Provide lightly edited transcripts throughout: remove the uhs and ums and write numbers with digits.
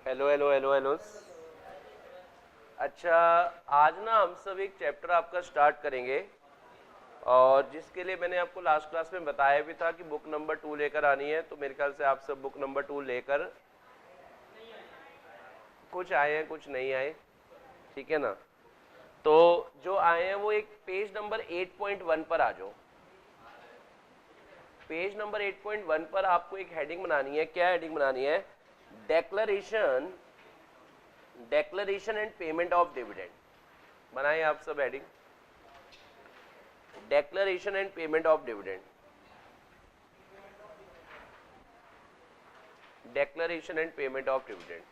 Hello hello hello hello. अच्छा, आज ना हम सब एक चैप्टर आपका स्टार्ट करेंगे और जिसके लिए मैंने आपको लास्ट क्लास में बताया भी था कि बुक नंबर 2 लेकर आनी है। तो मेरे ख्याल से आप सब बुक नंबर 2 लेकर, कुछ आए हैं कुछ नहीं आए, ठीक है ना। तो जो आए हैं वो एक पेज नंबर 8.1 पर आ जाओ। पेज नंबर 8.1 पर आपको एक हेडिंग बनानी है। क्या हेडिंग बनानी है? Declaration declaration and payment of dividend. बनाए आप सब heading, declaration and payment of dividend. Declaration and payment of dividend,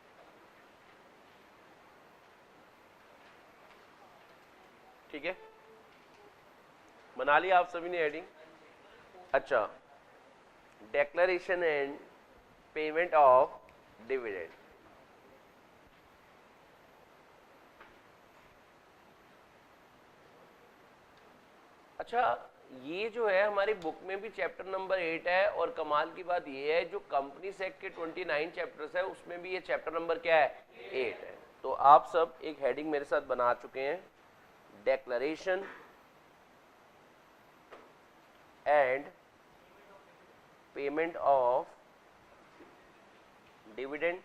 ठीक है। बना लिया आप सभी ने हेडिंग? अच्छा, declaration and payment of dividend. अच्छा, ये जो है हमारी बुक में भी चैप्टर नंबर 8 है और कमाल की बात ये है जो कंपनीज एक्ट के 29 चैप्टर्स है उसमें भी ये चैप्टर नंबर क्या है? 8 है। तो आप सब एक हेडिंग मेरे साथ बना चुके हैं, declaration and payment of dividend.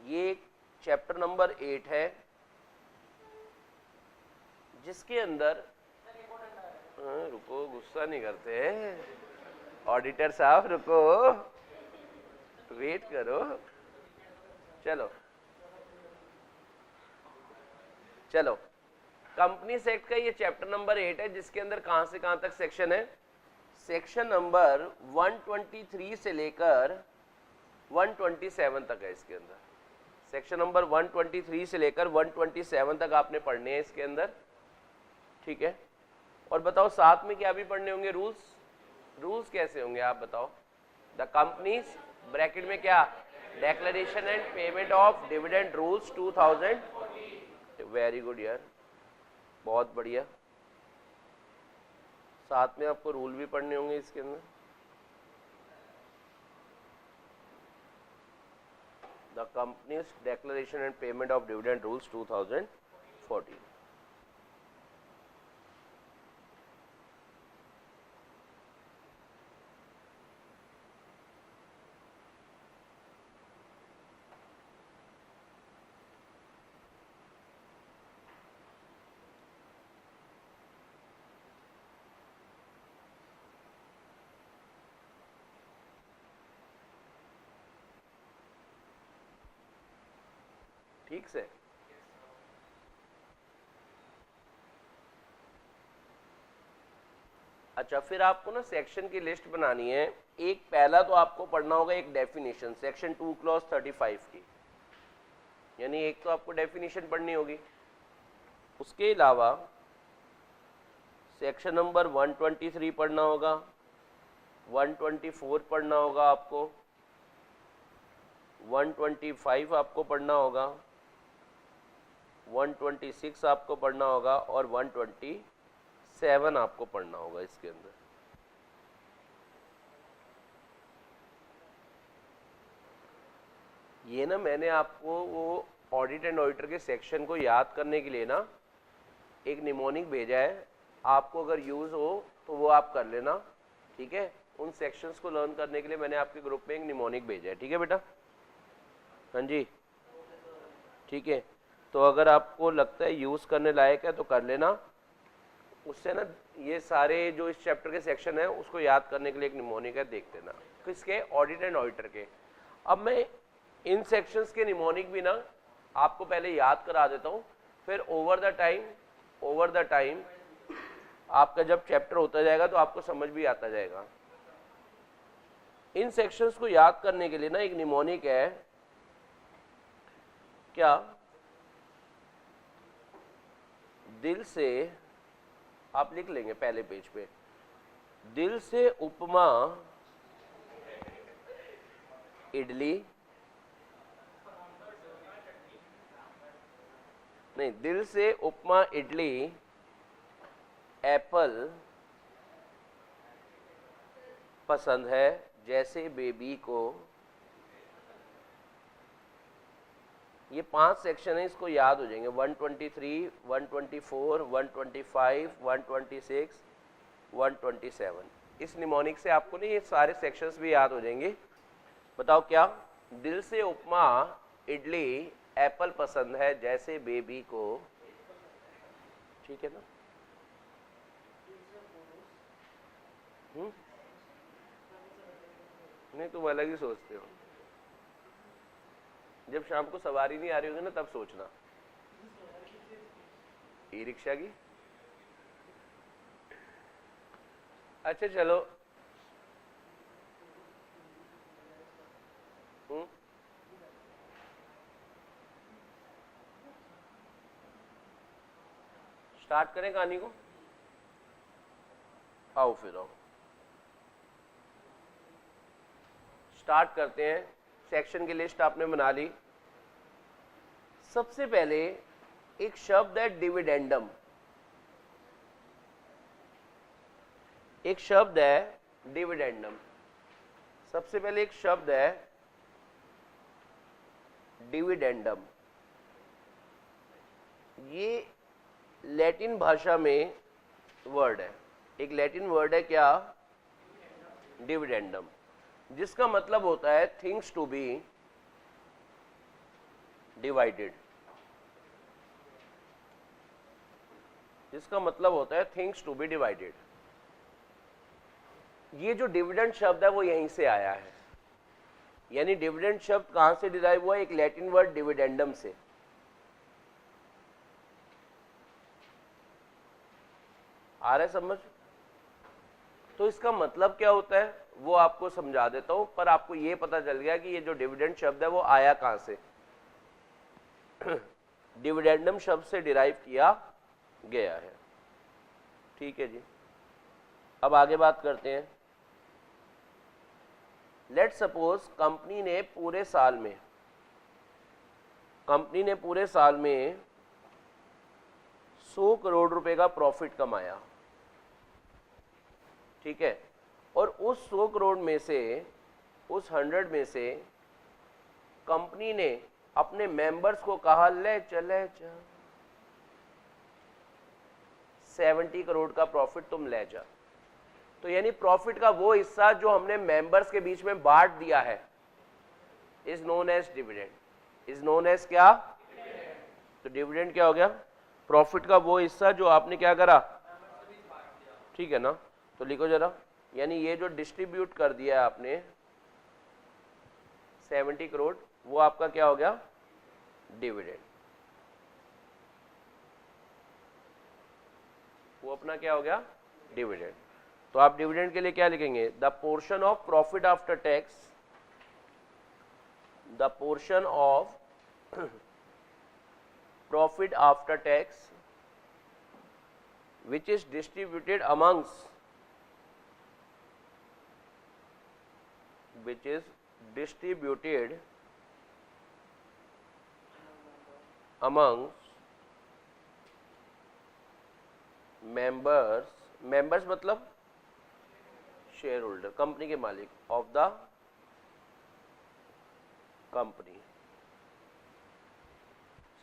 ये चैप्टर नंबर 8 है जिसके अंदर रुको, गुस्सा नहीं करते ऑडिटर साहब, रुको, वेट करो। चलो चलो, कंपनी एक्ट का ये चैप्टर नंबर 8 है जिसके अंदर कहां से कहां तक सेक्शन है? सेक्शन नंबर 123 से लेकर 127 तक है इसके अंदर। सेक्शन नंबर 123 से लेकर 127 तक आपने पढ़ने हैं इसके अंदर, ठीक है। और बताओ साथ में क्या भी पढ़ने होंगे? रूल्स। रूल्स कैसे होंगे आप बताओ? द कंपनीज ब्रैकेट में क्या? Declaration and payment of dividend rules 2000। Very good यार, बहुत बढ़िया। साथ में आपको रूल भी पढ़ने होंगे इसके अंदर। The companies declaration and payment of dividend rules 2014। ठीक से? अच्छा, फिर आपको ना सेक्शन की लिस्ट बनानी है। एक पहला तो आपको पढ़ना होगा एक डेफिनेशन, सेक्शन 2 क्लॉज 35 की, यानी एक तो आपको डेफिनेशन पढ़नी होगी। उसके अलावा सेक्शन नंबर 123 पढ़ना होगा, 124 पढ़ना होगा आपको, 125 आपको पढ़ना होगा, 126 आपको पढ़ना होगा और 127 आपको पढ़ना होगा इसके अंदर। ये ना मैंने आपको वो ऑडिट एंड ऑडिटर के सेक्शन को याद करने के लिए ना एक निमोनिक भेजा है। आपको अगर यूज़ हो तो वो आप कर लेना, ठीक है। उन सेक्शंस को लर्न करने के लिए मैंने आपके ग्रुप में एक निमोनिक भेजा है, ठीक है बेटा? हाँ जी, ठीक है। तो अगर आपको लगता है यूज़ करने लायक है तो कर लेना। उससे ना ये सारे जो इस चैप्टर के सेक्शन है उसको याद करने के लिए एक निमोनिक है, देख लेना। किसके? ऑडिट एंड ऑडिटर के। अब मैं इन सेक्शंस के निमोनिक भी ना आपको पहले याद करा देता हूँ, फिर ओवर द टाइम आपका जब चैप्टर होता जाएगा तो आपको समझ भी आता जाएगा। इन सेक्शंस को याद करने के लिए ना एक निमोनिक है, क्या? दिल से, आप लिख लेंगे पहले पेज पे, दिल से उपमा इडली, नहीं, दिल से उपमा इडली एप्पल पसंद है, जैसे बेबी को ये 5 सेक्शन है, इसको याद हो जाएंगे 123, 124, 125, 126, 127। इस निमोनिक से आपको नहीं ये सारे सेक्शंस भी याद हो जाएंगे। बताओ क्या? दिल से उपमा इडली एप्पल पसंद है जैसे बेबी को, ठीक है ना? नहीं, तुम अलग ही सोचते हो। जब शाम को सवारी नहीं आ रही होगी ना तब सोचना। ई रिक्शा की। अच्छा चलो, स्टार्ट करें कहानी को? आओ फिर आओ स्टार्ट करते हैं। सेक्शन की लिस्ट आपने बना ली। सबसे पहले एक शब्द है डिविडेंडम। एक शब्द है डिविडेंडम। सबसे पहले एक शब्द है डिविडेंडम। ये लैटिन भाषा में वर्ड है। एक लैटिन वर्ड है क्या? डिविडेंडम, जिसका मतलब होता है थिंग्स टू बी डिवाइडेड। जिसका मतलब होता है थिंग्स टू बी डिवाइडेड। ये जो डिविडेंड शब्द है वो यहीं से आया है। यानी डिविडेंड शब्द कहां से डिराइव हुआ? एक लैटिन वर्ड डिविडेंडम से। आ रहा है समझ? तो इसका मतलब क्या होता है वो आपको समझा देता हूं, पर आपको ये पता चल गया कि ये जो डिविडेंड शब्द है वो आया कहां से। डिविडेंडम शब्द से डिराइव किया गया है। ठीक है जी, अब आगे बात करते हैं। लेट सपोज कंपनी ने पूरे साल में 100 करोड़ रुपए का प्रॉफिट कमाया। ठीक है, और उस 100 करोड़ में से, उस 100 में से कंपनी ने अपने मेंबर्स को कहा ले चले जा 70 करोड़ का प्रॉफिट तुम ले जा। तो यानी प्रॉफिट का वो हिस्सा जो हमने मेंबर्स के बीच में बांट दिया है is known as dividend. Is known as क्या? तो डिविडेंड क्या हो गया? प्रॉफिट का वो हिस्सा जो आपने क्या करा, ठीक है ना? तो लिखो जरा, यानी ये जो डिस्ट्रीब्यूट कर दिया है आपने 70 करोड़, वो आपका क्या हो गया? डिविडेंड। वो अपना क्या हो गया? डिविडेंड। तो आप डिविडेंड के लिए क्या लिखेंगे? The portion of profit after tax, the portion of profit after tax which is distributed amongst, which is distributed amongst members, members मतलब शेयर होल्डर, कंपनी के मालिक ऑफ द कंपनी।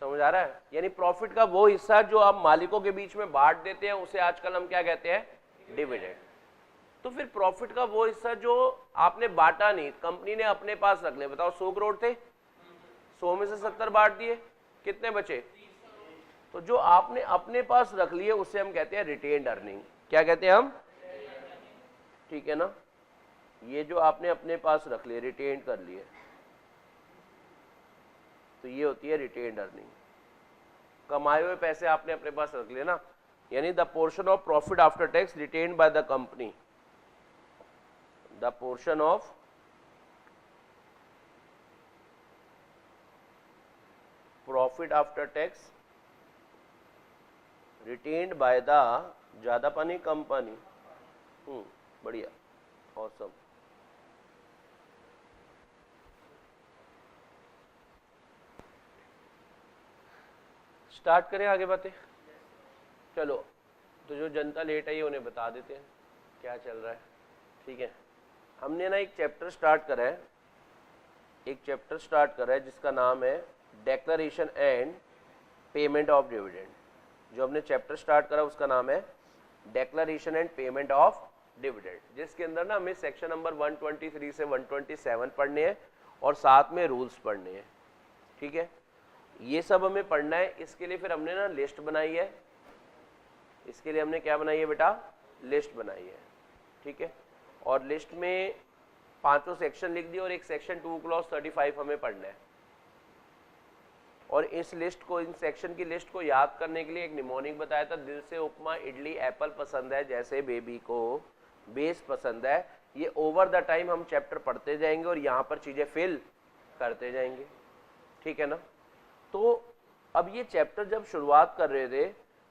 समझ आ रहा है? यानी प्रॉफिट का वो हिस्सा जो आप मालिकों के बीच में बांट देते हैं उसे आजकल हम क्या कहते हैं? डिविडेंड। तो फिर प्रॉफिट का वो हिस्सा जो आपने बांटा नहीं, कंपनी ने अपने पास रख लिया। बताओ 100 करोड़ थे, 100 में से 70 बांट दिए, कितने बचे? तो जो आपने अपने पास रख लिए उसे हम कहते हैं रिटेन्ड अर्निंग। क्या कहते हैं हम? ठीक है ना? ये जो आपने अपने पास रख लिए, रिटेन्ड कर लिए, तो ये होती है रिटेन्ड अर्निंग। कमाए हुए पैसे आपने अपने पास रख लिए ना, यानी the portion of profit after tax retained bye the company, the portion of profit after tax retained by the, ज्यादा पानी कम पानी, बढ़िया, ऑसम। स्टार्ट करें आगे बातें? चलो, तो जो जनता लेट आई है उन्हें बता देते हैं क्या चल रहा है। ठीक है, हमने ना एक चैप्टर स्टार्ट करा है, जिसका नाम है declaration and payment of dividend. जो हमने चैप्टर स्टार्ट करा उसका नाम है declaration and payment of dividend, जिसके अंदर ना हमें सेक्शन नंबर 123 से 127 पढ़ने हैं और साथ में रूल्स पढ़ने हैं। ठीक है, ये सब हमें पढ़ना है। इसके लिए फिर हमने ना लिस्ट बनाई है। इसके लिए हमने क्या बनाई है बेटा? लिस्ट बनाई है। ठीक है, और लिस्ट में 5 सेक्शन लिख दिए और एक सेक्शन 2 क्लॉज 35 हमें पढ़ना है। और इस लिस्ट को, इन सेक्शन की लिस्ट को याद करने के लिए एक निमोनिक बताया था, दिल से उपमा इडली एप्पल पसंद है जैसे बेबी को बेस पसंद है। ये ओवर द टाइम हम चैप्टर पढ़ते जाएंगे और यहाँ पर चीज़ें फिल करते जाएंगे। ठीक है ना? तो अब ये चैप्टर जब शुरुआत कर रहे थे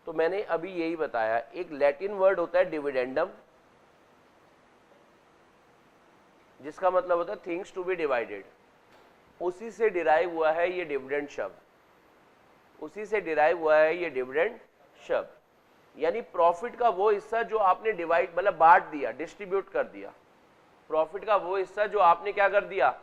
तो मैंने अभी यही बताया, एक लैटिन वर्ड होता है डिविडेंडम, जिसका मतलब होता है थिंग्स टू बी डिवाइडेड। उसी से डिराइव हुआ है ये डिविडेंड शब्द, उसी से डिराइव हुआ है ये डिविडेंड शब्द। यानी प्रॉफिट का वो हिस्सा जो आपने डिवाइड मतलब बांट दिया, डिस्ट्रीब्यूट कर दिया। प्रॉफिट का वो हिस्सा जो आपने क्या कर दिया?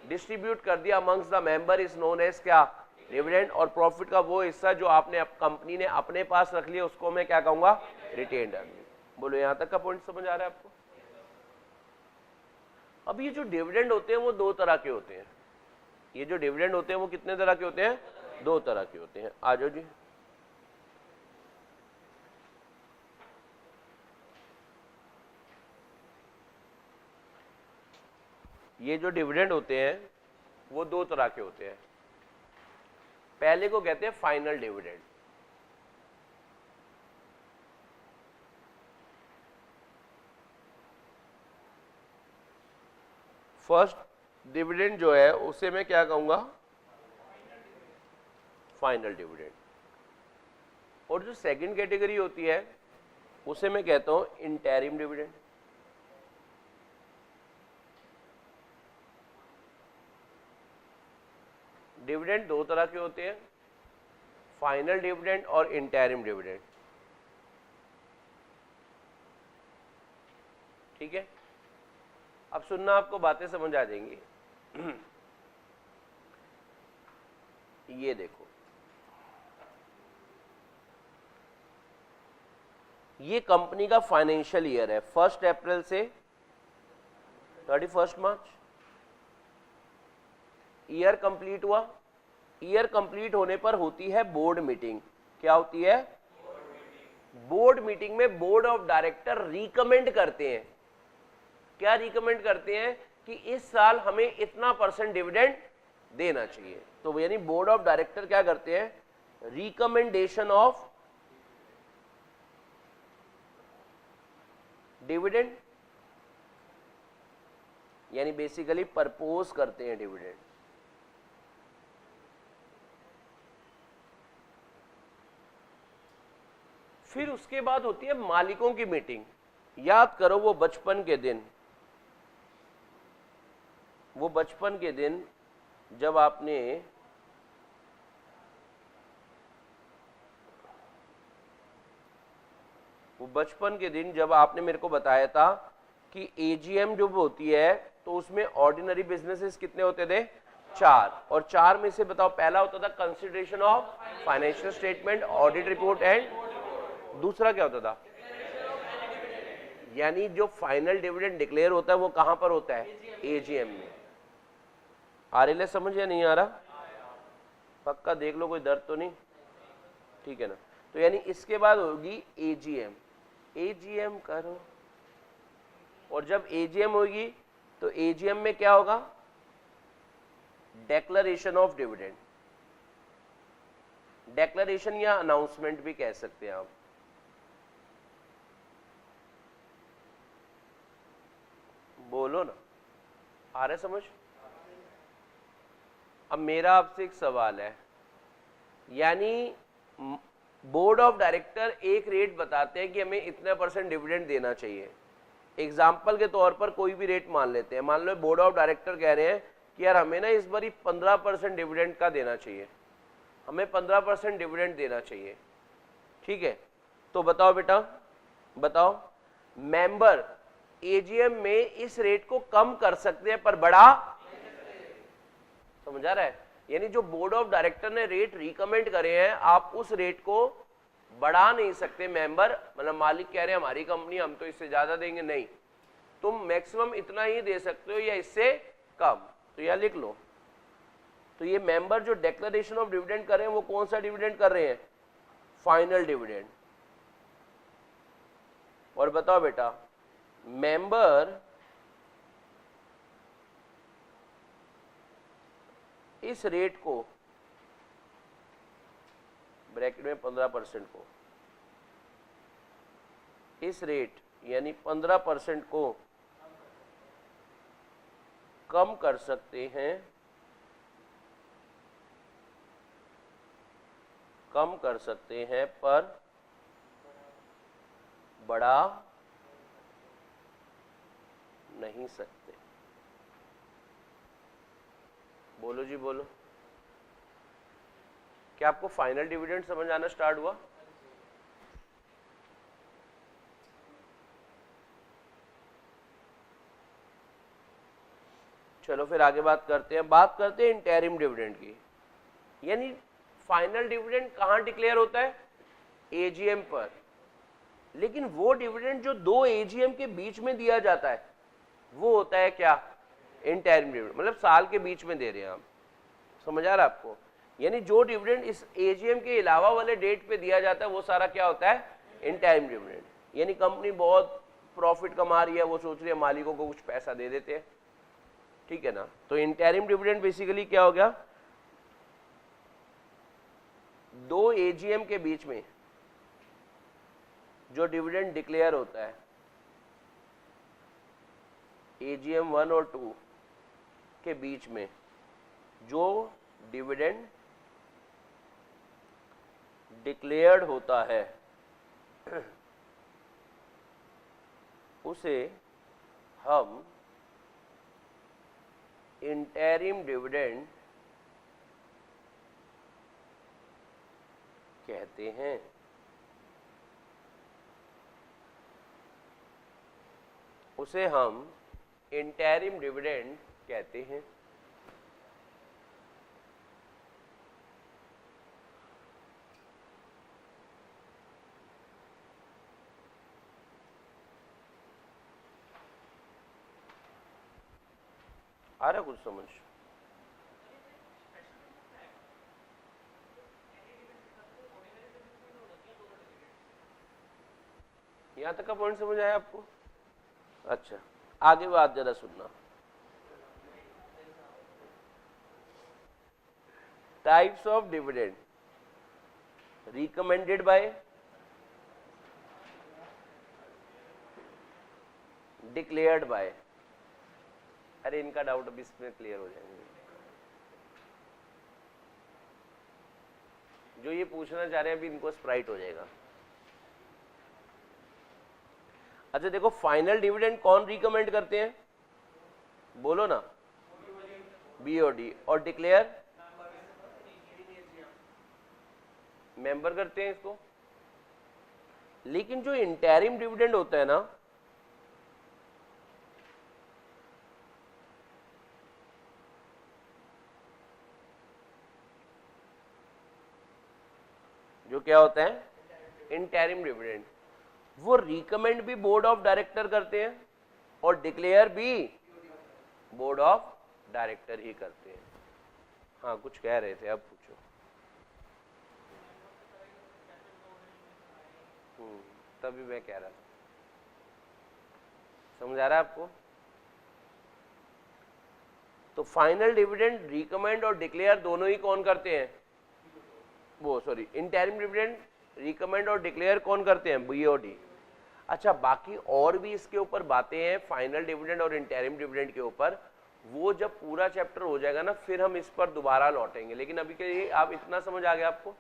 डिस्ट्रीब्यूट कर दिया amongst the member is known as क्या? डिविडेंड। और प्रॉफिट का वो हिस्सा जो आपने कंपनी ने अपने पास रख लिया उसको मैं क्या कहूंगा? Retained earning. बोलो यहां तक का पॉइंट समझ आ रहा है आपको? अब ये जो डिविडेंड होते हैं वो 2 तरह के होते हैं। ये जो डिविडेंड होते हैं वो कितने तरह के होते हैं? 2 तरह के होते हैं। आ जाओ जी। ये जो डिविडेंड होते हैं वो 2 तरह के होते हैं। पहले को कहते हैं फाइनल डिविडेंड। फर्स्ट डिविडेंड जो है उसे मैं क्या कहूंगा? Final dividend. और जो सेकंड कैटेगरी होती है उसे मैं कहता हूं इंटरिम डिविडेंड। डिविडेंड 2 तरह के होते हैं, फाइनल डिविडेंड और इंटरिम डिविडेंड। ठीक है, अब सुनना, आपको बातें समझ आ जाएंगी। ये देखो, ये कंपनी का फाइनेंशियल ईयर है 1 अप्रैल से 31 मार्च। ईयर कंप्लीट हुआ। ईयर कंप्लीट होने पर होती है बोर्ड मीटिंग। क्या होती है? बोर्ड मीटिंग में बोर्ड ऑफ डायरेक्टर रिकमेंड करते हैं। क्या रिकमेंड करते हैं? कि इस साल हमें इतना % डिविडेंड देना चाहिए। तो यानी बोर्ड ऑफ डायरेक्टर क्या करते हैं? रिकमेंडेशन ऑफ डिविडेंड, यानी बेसिकली प्रपोज करते हैं डिविडेंड। फिर उसके बाद होती है मालिकों की मीटिंग। याद करो वो बचपन के दिन, वो बचपन के दिन जब आपने मेरे को बताया था कि एजीएम जो होती है तो उसमें ऑर्डिनरी बिजनेसेस कितने होते थे? 4। और 4 में से बताओ, पहला होता था consideration of financial statement, audit report and दूसरा क्या होता था? यानी जो फाइनल डिविडेंड डिक्लेयर होता है वो कहां पर होता है? एजीएम में। आ रही है समझ या नहीं आ रहा? पक्का देख लो, कोई दर्द तो नहीं? ठीक है ना? तो यानी इसके बाद होगी एजीएम। एजीएम करो, और जब एजीएम होगी तो एजीएम में क्या होगा? Declaration of dividend. डेक्लरेशन या अनाउंसमेंट भी कह सकते हैं आप। बोलो ना, आ रहा है समझ? अब मेरा आपसे एक सवाल है, यानी बोर्ड ऑफ डायरेक्टर एक रेट बताते हैं कि हमें इतने % डिविडेंड देना चाहिए। एग्जाम्पल के तौर पर कोई भी रेट मान लेते हैं। मान लो बोर्ड ऑफ डायरेक्टर कह रहे हैं कि यार हमें ना इस बार 15% डिविडेंड का देना चाहिए, हमें 15% डिविडेंड देना चाहिए। ठीक है, तो बताओ बेटा, बताओ मेंबर एजीएम में इस रेट को कम कर सकते हैं पर बढ़ा, समझ आ रहा है? यानी जो बोर्ड ऑफ डायरेक्टर ने रेट रिकमेंड करे हैं, आप उस रेट को बढ़ा नहीं सकते मेंबर, मतलब मालिक कह रहे हैं हमारी कंपनी हम तो इससे ज्यादा देंगे, नहीं, तुम मैक्सिमम इतना ही दे सकते हो या इससे कम। तो यह लिख लो। तो ये मेंबर जो डिक्लेरेशन ऑफ डिविडेंड कर रहे हैं वो कौन सा डिविडेंड कर रहे हैं? Final dividend. और बताओ बेटा, मेंबर इस रेट को, ब्रैकेट में 15% को, इस रेट यानी 15% को कम कर सकते हैं, कम कर सकते हैं पर बढ़ा नहीं सकते। बोलो जी बोलो, क्या आपको फाइनल डिविडेंड समझ आना स्टार्ट हुआ? चलो फिर आगे बात करते हैं इंटरिम डिविडेंड की। यानी फाइनल डिविडेंड कहां डिक्लेयर होता है? एजीएम पर। लेकिन वो डिविडेंड जो दो एजीएम के बीच में दिया जाता है वो होता है क्या? Interim dividend. मतलब साल के बीच में दे रहे हैं आप, समझ आ रहा है आपको? यानी जो डिविडेंड इस एजीएम के अलावा वाले डेट पे दिया जाता है वो सारा क्या होता है? Interim dividend. यानी कंपनी बहुत प्रॉफिट कमा रही है, वो सोच रही है मालिकों को कुछ पैसा दे देते हैं, ठीक है ना? तो इंटरिम डिविडेंड बेसिकली क्या हो गया? दो एजीएम के बीच में जो डिविडेंड डिक्लेयर होता है, एजीएम 1 और 2 के बीच में जो डिविडेंड डिक्लेयर्ड होता है उसे हम इंटरिम डिविडेंड कहते हैं। उसे हम इंटरिम डिविडेंड कहते हैं। आ रहा कुछ समझ? यहां तक का पॉइंट समझ आया आपको? अच्छा, आगे बात जरा सुनना। Types of dividend recommended by, declared by. अरे इनका डाउट अभी इसमें क्लियर हो जाएंगे। जो ये पूछना चाह रहे हैं अभी इनको स्प्राइट हो जाएगा। अच्छा देखो, फाइनल डिविडेंड कौन रिकमेंड करते हैं? बोलो ना। बीओडी। और डिक्लेयर मेंबर करते हैं इसको। लेकिन जो इंटरिम डिविडेंड होता है ना, जो क्या होता है? इंटरिम डिविडेंड, वो रिकमेंड भी बोर्ड ऑफ डायरेक्टर करते हैं और डिक्लेयर भी बोर्ड ऑफ डायरेक्टर ही करते हैं। हाँ कुछ कह रहे थे, अब पूछो। तभी मैं कह रहा था, समझ आ रहा है आपको? तो फाइनल डिविडेंड रिकमेंड और डिक्लेयर दोनों ही कौन करते हैं? वो सॉरी, इंटरिम डिविडेंड रिकमेंड और डिक्लेयर कौन करते हैं? बीओडी। अच्छा, बाकी और भी इसके ऊपर बातें हैं फाइनल डिविडेंड और इंटरिम डिविडेंड के ऊपर, वो जब पूरा चैप्टर हो जाएगा ना फिर हम इस पर दोबारा लौटेंगे। लेकिन अभी के लिए आप इतना समझ आ गया आपको,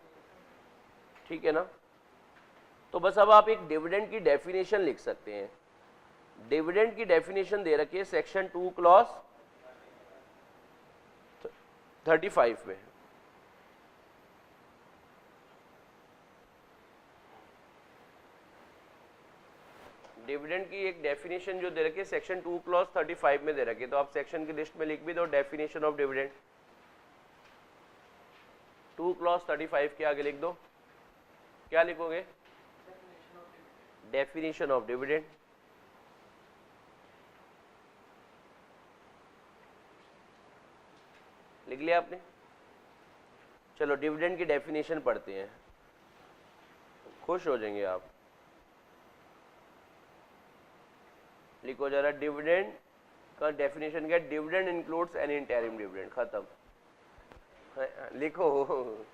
ठीक है ना? तो बस अब आप एक डिविडेंड की डेफिनेशन लिख सकते हैं। डिविडेंड की डेफिनेशन दे रखी है सेक्शन 2 क्लॉज 35 में। डिविडेंड की एक डेफिनेशन जो दे रखी है सेक्शन 2 क्लॉज 35 में दे रखी है। तो आप सेक्शन की लिस्ट में लिख भी दो डेफिनेशन ऑफ डिविडेंड। 2 क्लॉज 35 के आगे लिख दो, क्या लिखोगे? Definition of dividend. लिख लिया आपने? चलो डिविडेंड की डेफिनेशन पढ़ते हैं, खुश हो जाएंगे आप। लिखो जरा, डिविडेंड का डेफिनेशन क्या है? Dividend includes any interim dividend. खत्म। लिखो,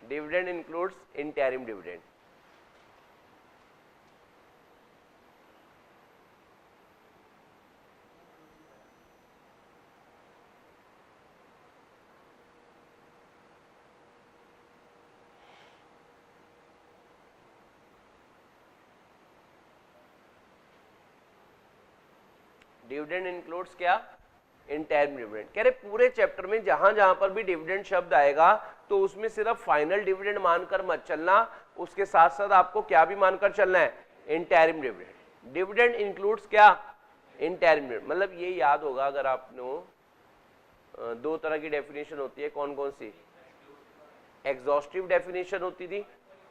dividend includes interim dividend. Dividend includes क्या? Interim dividend. कह रहे पूरे चैप्टर में जहां जहां पर भी डिविडेंड शब्द आएगा तो उसमें सिर्फ फाइनल डिविडेंड मानकर मत चलना, उसके साथ साथ आपको क्या भी मानकर चलना है? Interim dividend. डिविडेंड इंक्लूड्स क्या? Interim dividend. मतलब ये याद होगा अगर आपने दो तरह की डेफिनेशन होती है, कौन कौन सी? एग्जॉस्टिव डेफिनेशन होती थी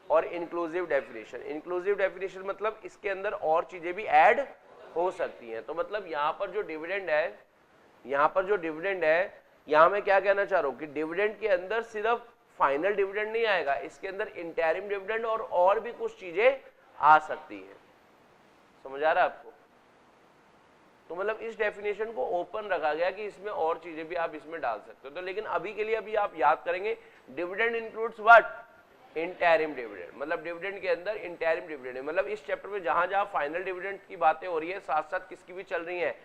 और इंक्लूसिव डेफिनेशन। इंक्लूसिव डेफिनेशन मतलब इसके अंदर और चीजें भी ऐड हो सकती हैं। तो मतलब यहाँ पर जो डिविडेंड है, यहाँ मैं क्या कहना चाह रहा हूँ कि डिविडेंड के अंदर सिर्फ फाइनल डिविडेंड नहीं आएगा, इसके अंदर इंटरिम डिविडेंड और भी कुछ चीजें आ सकती हैं। समझ आ रहा है आपको? तो मतलब इस डेफिनेशन को ओपन रखा गया कि इसमें और चीजें भी आप इसमें डाल सकते हो। तो लेकिन अभी के लिए अभी आप याद करेंगे dividend includes what? Interim dividend. मतलब डिविडेंड के अंदर इंटरिम डिविडेंड है। मतलब इस चैप्टर में जहां जहां फाइनल डिविडेंड की बातें हो रही है, साथ साथ किसकी भी चल रही है?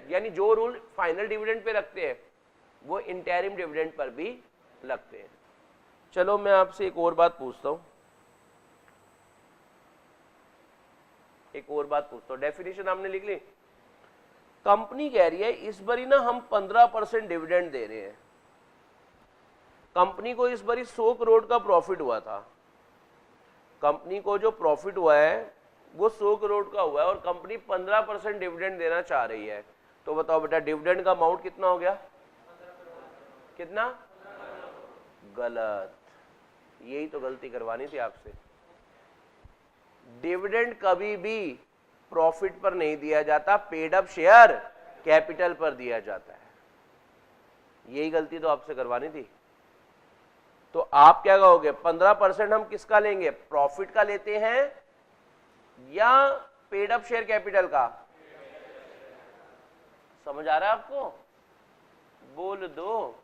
यानी जो रूल फाइनल डिविडेंड पे रखते हैं वो इंटरिम डिविडेंड पर भी लगते हैं। चलो मैं आपसे एक और बात पूछता हूं, डेफिनेशन आपने लिख ली। कंपनी कह रही है इस बारी ना हम 15% डिविडेंड दे रहे हैं। कंपनी को इस बारी 100 करोड़ का प्रॉफिट हुआ था। कंपनी को जो प्रॉफिट हुआ है वो 100 करोड़ का हुआ है और कंपनी 15% डिविडेंड देना चाह रही है। तो बताओ बेटा डिविडेंड का अमाउंट कितना हो गया? कितना? गलत। यही तो गलती करवानी थी आपसे। डिविडेंड कभी भी प्रॉफिट पर नहीं दिया जाता, पेड अप शेयर कैपिटल पर दिया जाता है। यही गलती तो आपसे करवानी थी। तो आप क्या कहोगे? 15% हम किसका लेंगे? प्रॉफिट का लेते हैं या पेड अप शेयर कैपिटल का? समझ आ रहा है आपको? बोल दो।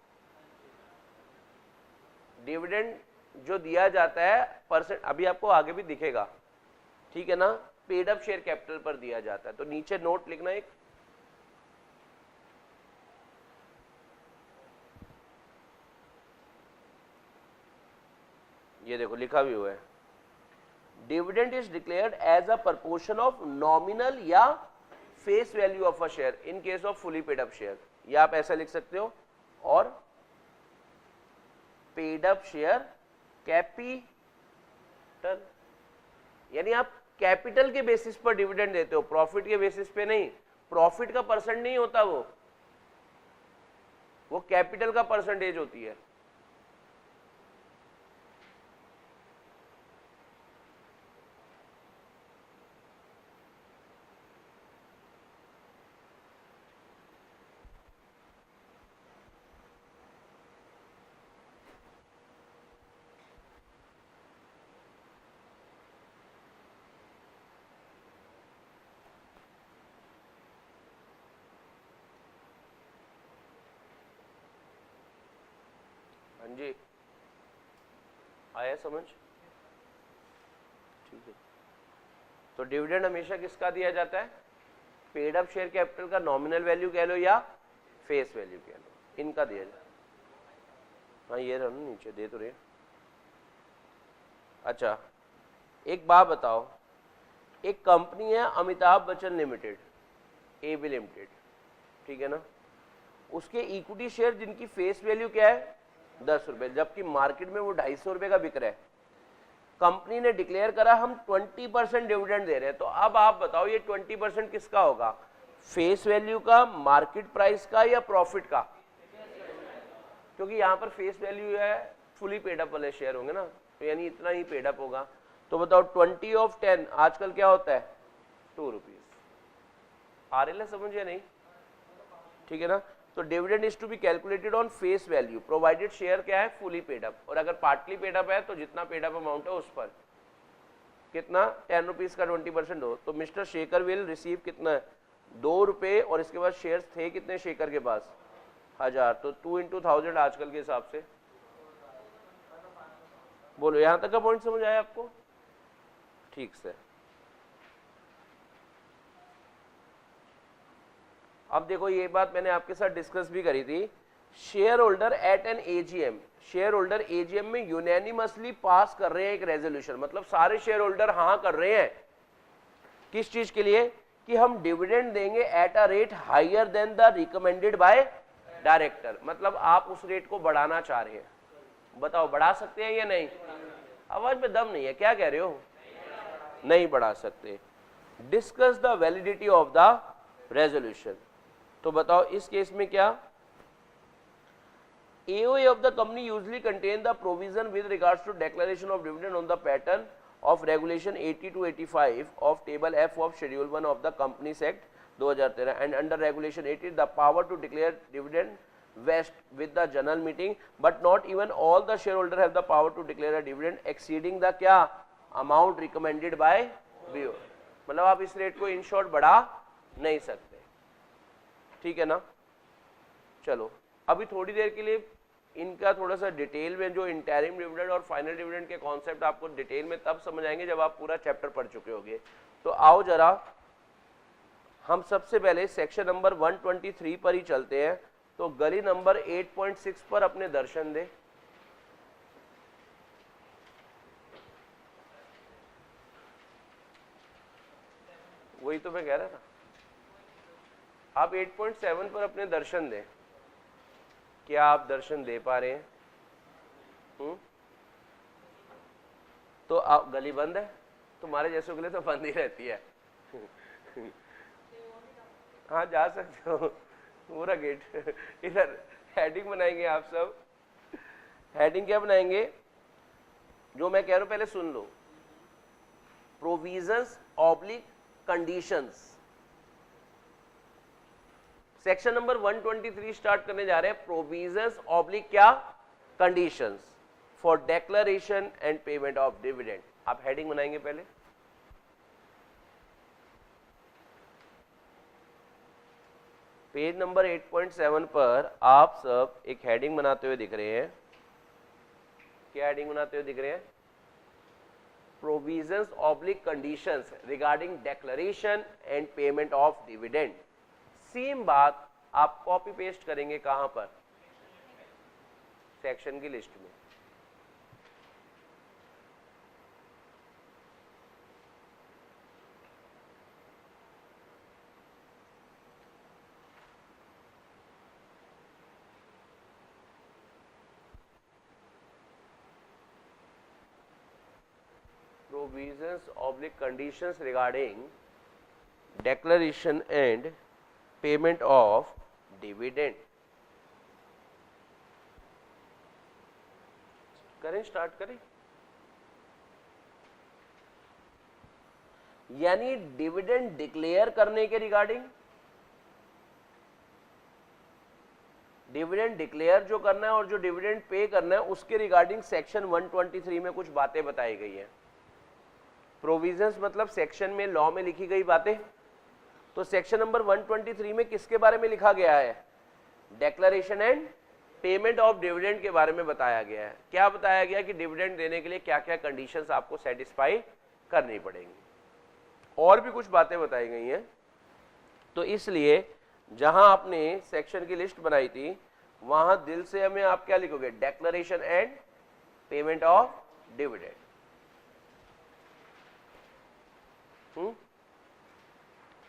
डिविडेंड जो दिया जाता है परसेंट, अभी आपको आगे भी दिखेगा, ठीक है ना? पेड अप शेयर कैपिटल पर दिया जाता है। तो नीचे नोट लिखना एक, ये देखो लिखा भी हुआ है, dividend is declared as a proportion of nominal या face value of a share in case of fully paid up share. या आप ऐसा लिख सकते हो, और पेड अप शेयर कैपिटल, यानी आप कैपिटल के बेसिस पर डिविडेंड देते हो, प्रॉफिट के बेसिस पे नहीं। प्रॉफिट का परसेंट नहीं होता, वो कैपिटल का परसेंटेज होती है। हाँ जी, आया समझ? ठीक है। तो डिविडेंड हमेशा किसका दिया जाता है? पेड अप शेयर कैपिटल का नॉमिनल वैल्यू कह लो या फेस वैल्यू कह लो, इनका दिया जाता है। हाँ ये रहा ना नीचे, दे तो रहे। अच्छा एक बात बताओ, एक कंपनी है Amitabh Bachchan limited, AB limited, ठीक है ना? उसके इक्विटी शेयर जिनकी फेस वैल्यू क्या है? 10 रुपए, जबकि मार्केट में वो 250 रुपए का बिक रहा है। कंपनी ने डिक्लेयर करा हम 20% डिविडेंड दे रहे हैं। तो अब आप बताओ ये 20% किसका होगा? फेस वैल्यू का, मार्केट प्राइस का या प्रॉफिट का? क्योंकि यहाँ पर फेस वैल्यू है, फुली पेड अप वाले शेयर होंगे ना, तो यानी इतना ही पेड अप होगा। तो बताओ 20 ऑफ 10 आजकल क्या होता है, 2 रुपीज। आ रही है समझ या नहीं, ठीक है ना। तो dividend is to be calculated on face value provided share क्या है, फुली पेड अप, और अगर पार्टली पेड अप है तो जितना पेड अप अमाउंट है उस पर कितना 10 रुपीज का 20% हो, तो मिस्टर शेखर विल रिसीव कितना है, 2 रुपये, और इसके बाद शेयर्स थे कितने शेखर के पास, 1000, तो 2 into 1000 आजकल के हिसाब से। बोलो यहां तक का पॉइंट समझ आया आपको, ठीक से। अब देखो ये बात मैंने आपके साथ डिस्कस भी करी थी, share holder at an AGM, share holder AGM में यूनैनिमसली पास कर रहे हैं एक रेजोल्यूशन, मतलब सारे शेयर होल्डर हाँ कर रहे हैं किस चीज के लिए, कि हम डिविडेंड देंगे at a rate higher than the recommended by director, मतलब आप उस रेट को बढ़ाना चाह रहे हैं। बताओ बढ़ा सकते हैं या नहीं, आवाज में दम नहीं है, क्या कह रहे हो, नहीं बढ़ा सकते। Discuss the validity of the resolution, तो बताओ इस केस में क्या, AOA of the company usually contain the provision with regards to declaration of dividend on the pattern of regulation 80 to 85 of table F of schedule 1 of the Companies Act 2013, and under regulation 80 the power to declare dividend vests with the general meeting, but not even all the shareholder have the power to declare a dividend exceeding the क्या amount recommended by BO, मतलब आप इस rate को in short बढ़ा नहीं सकते, ठीक है ना। चलो अभी थोड़ी देर के लिए इनका थोड़ा सा डिटेल में, जो इंटरिम डिविडेंड और फाइनल डिविडेंड के कॉन्सेप्ट आपको डिटेल में तब समझ आएंगे जब आप पूरा चैप्टर पढ़ चुके होंगे। तो आओ जरा हम सबसे पहले सेक्शन नंबर 123 पर ही चलते हैं। तो गली नंबर 8.6 पर अपने दर्शन दे। वही तो मैं कह रहा था, आप 8.7 पर अपने दर्शन दें। क्या आप दर्शन दे पा रहे हैं? तो आप गली बंद है, तुम्हारे जैसों के लिए तो बंद ही रहती है। हाँ जा सकते हो, पूरा गेट। इधर हेडिंग बनाएंगे आप सब। हेडिंग क्या बनाएंगे, जो मैं कह रहा हूं पहले सुन लो। Provisions oblique conditions, section number 123 start करने जा रहे हैं। प्रोविजंस ऑब्लिक क्या, conditions for declaration and payment of dividend. आप हेडिंग बनाएंगे पहले। पेज नंबर 8.7 पर आप सब एक हेडिंग बनाते हुए दिख रहे हैं। क्या हेडिंग बनाते हुए दिख रहे हैं? Provisions oblique conditions regarding declaration and payment of dividend. Same बात आप कॉपी पेस्ट करेंगे कहां पर? सेक्शन की लिस्ट में। Provisions oblique conditions regarding declaration and payment of dividend। करें, स्टार्ट करें। यानी डिविडेंड डिक्लेयर करने के रिगार्डिंग, डिविडेंड डिक्लेयर जो करना है और जो डिविडेंड पे करना है उसके रिगार्डिंग सेक्शन 123 में कुछ बातें बताई गई हैं। प्रोविजंस मतलब सेक्शन में, लॉ में लिखी गई बातें। तो सेक्शन नंबर 123 में किसके बारे में लिखा गया है? Declaration and payment of dividend के बारे में बताया गया है। क्या बताया गया कि डिविडेंड देने के लिए क्या क्या कंडीशंस आपको सेटिस्फाई करनी पड़ेंगी, और भी कुछ बातें बताई गई हैं। तो इसलिए जहां आपने सेक्शन की लिस्ट बनाई थी वहां दिल से हमें आप क्या लिखोगे? Declaration and payment of dividend.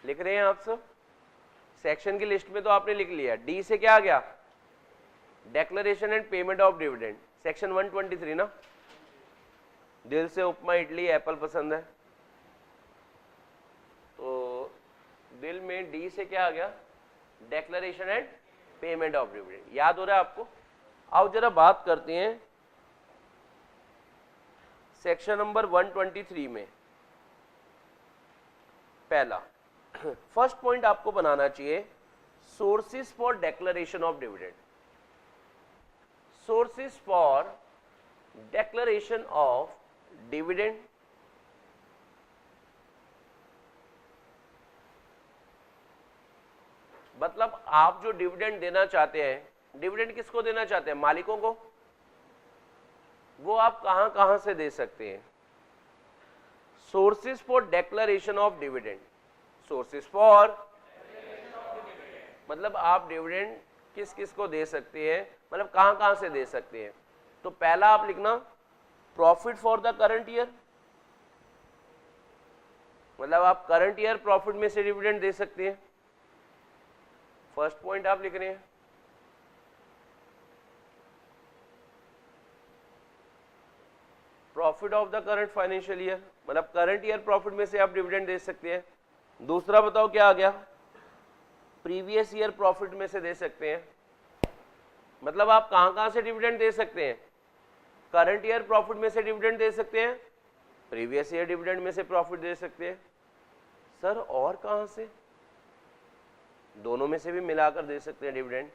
लिख रहे हैं आप सब? सेक्शन की लिस्ट में तो आपने लिख लिया। डी से क्या आ गया? Declaration and payment of dividend, section 123 ना। दिल से उपमा इडली एप्पल पसंद है, तो दिल में डी से क्या आ गया? Declaration and payment of dividend. याद हो रहा है आपको? आओ जरा बात करते हैं सेक्शन नंबर 123 में। पहला फर्स्ट पॉइंट आपको बनाना चाहिए, sources for declaration of dividend. Sources for declaration of dividend, मतलब आप जो डिविडेंड देना चाहते हैं, डिविडेंड किसको देना चाहते हैं? मालिकों को। वो आप कहां कहां से दे सकते हैं? Sources for declaration of dividend, sources for मतलब आप डिविडेंड किस किस को दे सकते हैं, मतलब कहां कहां से दे सकते हैं। तो पहला आप लिखना profit for the current year, मतलब आप करंट ईयर प्रॉफिट में से डिविडेंड दे सकते हैं। फर्स्ट पॉइंट आप लिख रहे हैं। Profit of the current financial year, मतलब करंट ईयर प्रॉफिट में से आप डिविडेंड दे सकते हैं। दूसरा बताओ क्या आ गया? प्रीवियस ईयर प्रॉफिट में से दे सकते हैं, मतलब आप कहां कहां से डिविडेंड दे सकते हैं? करंट ईयर प्रॉफिट में से डिविडेंड दे सकते हैं, प्रीवियस ईयर डिविडेंड में से प्रॉफिट दे सकते हैं। सर और कहां से? दोनों में से भी मिलाकर दे सकते हैं डिविडेंड।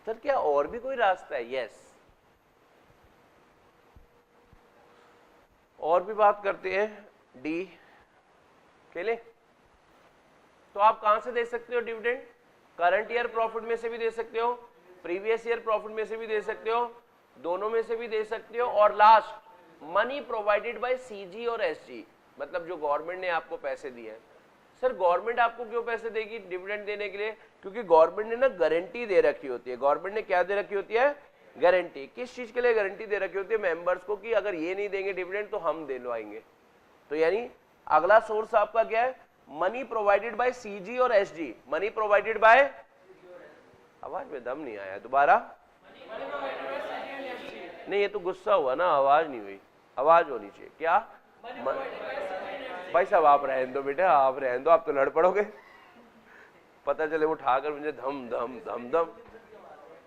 सर क्या और भी कोई रास्ता है? यस, और भी बात करते हैं। डी खेले तो आप कहां से दे सकते हो डिविडेंड? करंट ईयर प्रॉफिट में से भी दे सकते हो, प्रीवियस ईयर प्रॉफिट में से भी दे सकते हो, दोनों में से भी दे सकते हो। और last money provided by CG और एसजी, मतलब जो गवर्नमेंट ने आपको पैसे दिए हैं। सर गवर्नमेंट आपको क्यों पैसे देगी डिविडेंड देने के लिए? क्योंकि गवर्नमेंट ने ना गारंटी दे रखी होती है। गवर्नमेंट ने क्या दे रखी होती है? गारंटी। किस चीज के लिए गारंटी दे रखी होती है? मेंबर्स को, कि अगर ये नहीं देंगे डिविडेंड तो हम दिलवाएंगे। तो यानी अगला सोर्स आपका क्या है? मनी प्रोवाइडेड बाय सीजी और एसजी। मनी प्रोवाइडेड बाय, आवाज में दम नहीं आया, दोबारा। नहीं ये तो गुस्सा हुआ ना, आवाज नहीं हुई, आवाज होनी चाहिए। क्या? भाई साहब आप रहने दो बेटा, आप रहने दो, आप तो लड़ पड़ोगे। पता चले उठाकर मुझे धम धम धम धम।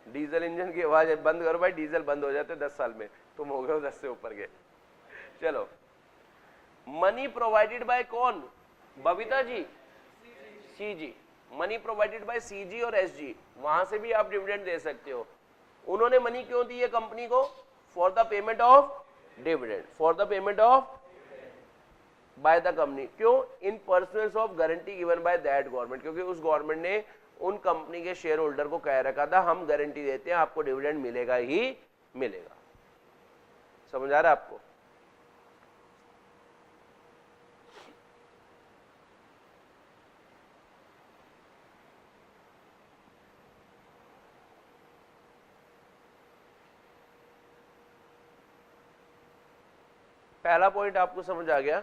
डीजल इंजन की आवाज बंद करो भाई, डीजल बंद हो जाते 10 साल में, तुम हो गए 10 से ऊपर के। चलो, मनी प्रोवाइडेड बाय कौन? Babita ji, CG. Money provided by CG और एसजी, वहां से भी आप डिविडेंड दे सकते हो। उन्होंने मनी क्यों दी है कंपनी को? For the payment of dividend, for the payment of by the company. क्यों? In personals of guarantee given by that government, क्योंकि उस गवर्नमेंट ने उन कंपनी के शेयर होल्डर को कह रखा था हम गारंटी देते हैं आपको डिविडेंड मिलेगा ही मिलेगा। समझ आ रहा है आपको? पहला पॉइंट आपको समझ आ गया।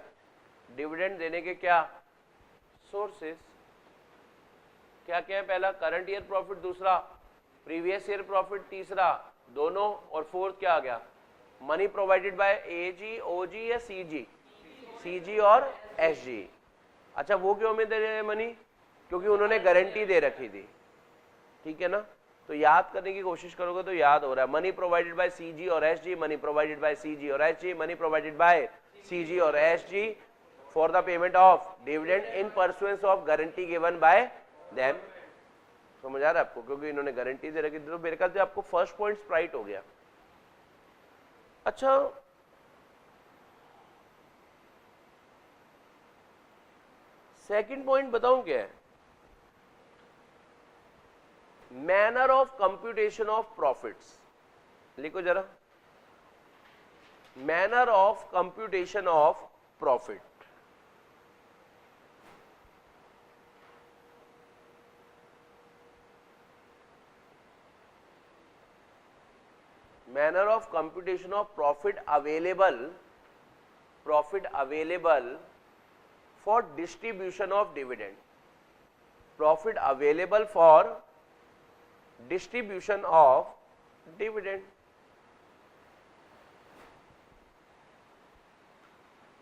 डिविडेंड देने के क्या सोर्सेस क्या क्या है? पहला करंट ईयर प्रॉफिट, दूसरा प्रीवियस ईयर प्रॉफिट, तीसरा दोनों, और फोर्थ क्या आ गया? मनी प्रोवाइडेड बाय एजी, ओजी या सीजी? सीजी और एसजी। अच्छा वो क्यों हमें दे रहे हैं मनी? क्योंकि उन्होंने गारंटी दे रखी थी। ठीक है ना? तो याद करने की कोशिश करोगे तो याद हो रहा है। मनी प्रोवाइडेड बाय सीजी और SG, money provided by CG और SG, money provided by CG और SG for the payment of dividend in pursuance of guarantee given by them. समझ आ रहा है आपको? क्योंकि इन्होंने गारंटी दे रखी थी। तो मेरे ख्याल से आपको फर्स्ट पॉइंट स्प्राइट हो गया। अच्छा, सेकंड पॉइंट बताऊं क्या है? Manner of computation of profits. लिखो जरा, manner of computation of profit. Manner of computation of profit available for distribution of dividend. Profit available for distribution of dividend,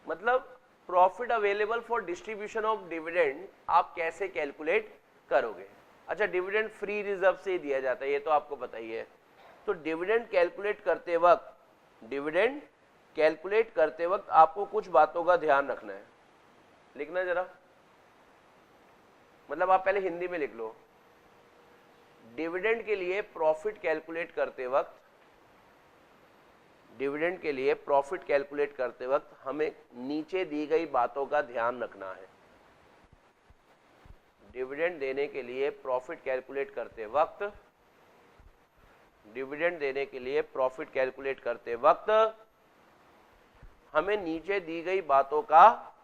मतलब profit available for distribution of dividend आप कैसे calculate करोगे? अच्छा, dividend free reserve से ही दिया जाता है, ये तो आपको पता ही है। तो डिविडेंड कैलकुलेट करते वक्त आपको कुछ बातों का ध्यान रखना है। लिखना जरा, मतलब आप पहले हिंदी में लिख लो। डिविडेंड के लिए प्रॉफिट कैलकुलेट करते वक्त हमें नीचे दी गई बातों का ध्यान रखना है। डिविडेंड देने के लिए प्रॉफिट कैलकुलेट करते वक्त हमें नीचे दी गई बातों का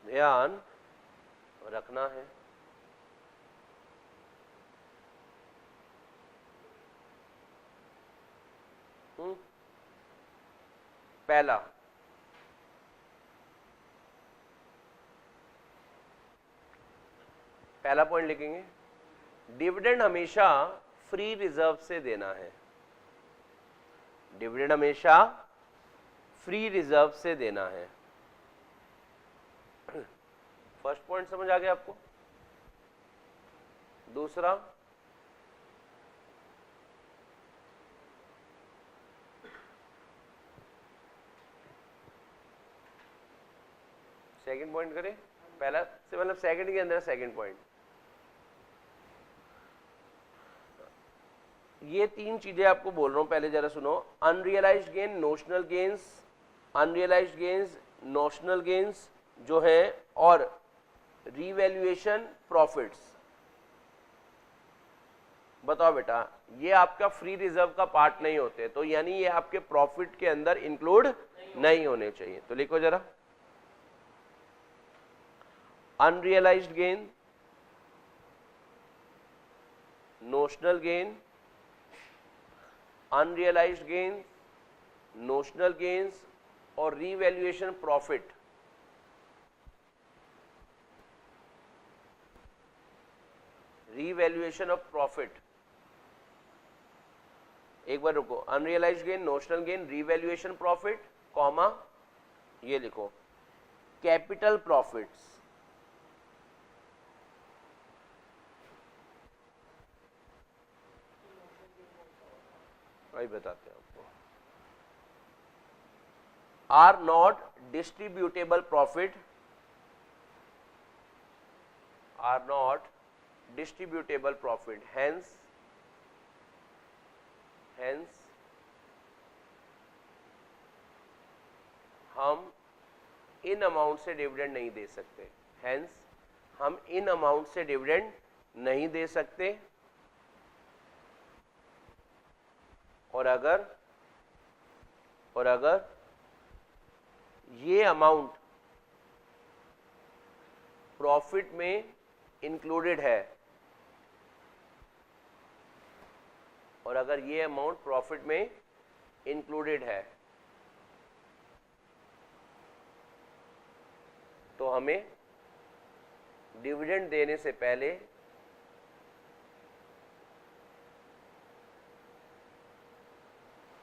ध्यान रखना है। पहला पॉइंट लिखेंगे, डिविडेंड हमेशा फ्री रिजर्व से देना है। डिविडेंड हमेशा फ्री रिजर्व से देना है। फर्स्ट पॉइंट समझ आ गया आपको? दूसरा, सेकंड पॉइंट करें, पहला से मतलब सेकंड के अंदर सेकंड पॉइंट। ये तीन चीजें आपको बोल रहा हूं, पहले जरा सुनो। अनरियलाइज्ड गेन, नोशनल गेन्स जो है, और रीवैल्यूएशन प्रॉफिट्स। बताओ बेटा, ये आपका फ्री रिजर्व का पार्ट नहीं होते, तो यानी ये आपके प्रॉफिट के अंदर इंक्लूड नहीं होने चाहिए। तो लिखो जरा, unrealised gain, notional gain, unrealised gain, notional gains और revaluation profit. Revaluation of profit, एक बार रुको, unrealised gain, notional gain, revaluation profit, comma, ये लिखो कैपिटल प्रॉफिट्स। वही बताते हैं आपको। Are not distributable profit, hence हम इन अमाउंट से डिविडेंड नहीं दे सकते। और अगर ये अमाउंट प्रॉफिट में इंक्लूडेड है, तो हमें डिविडेंड देने से पहले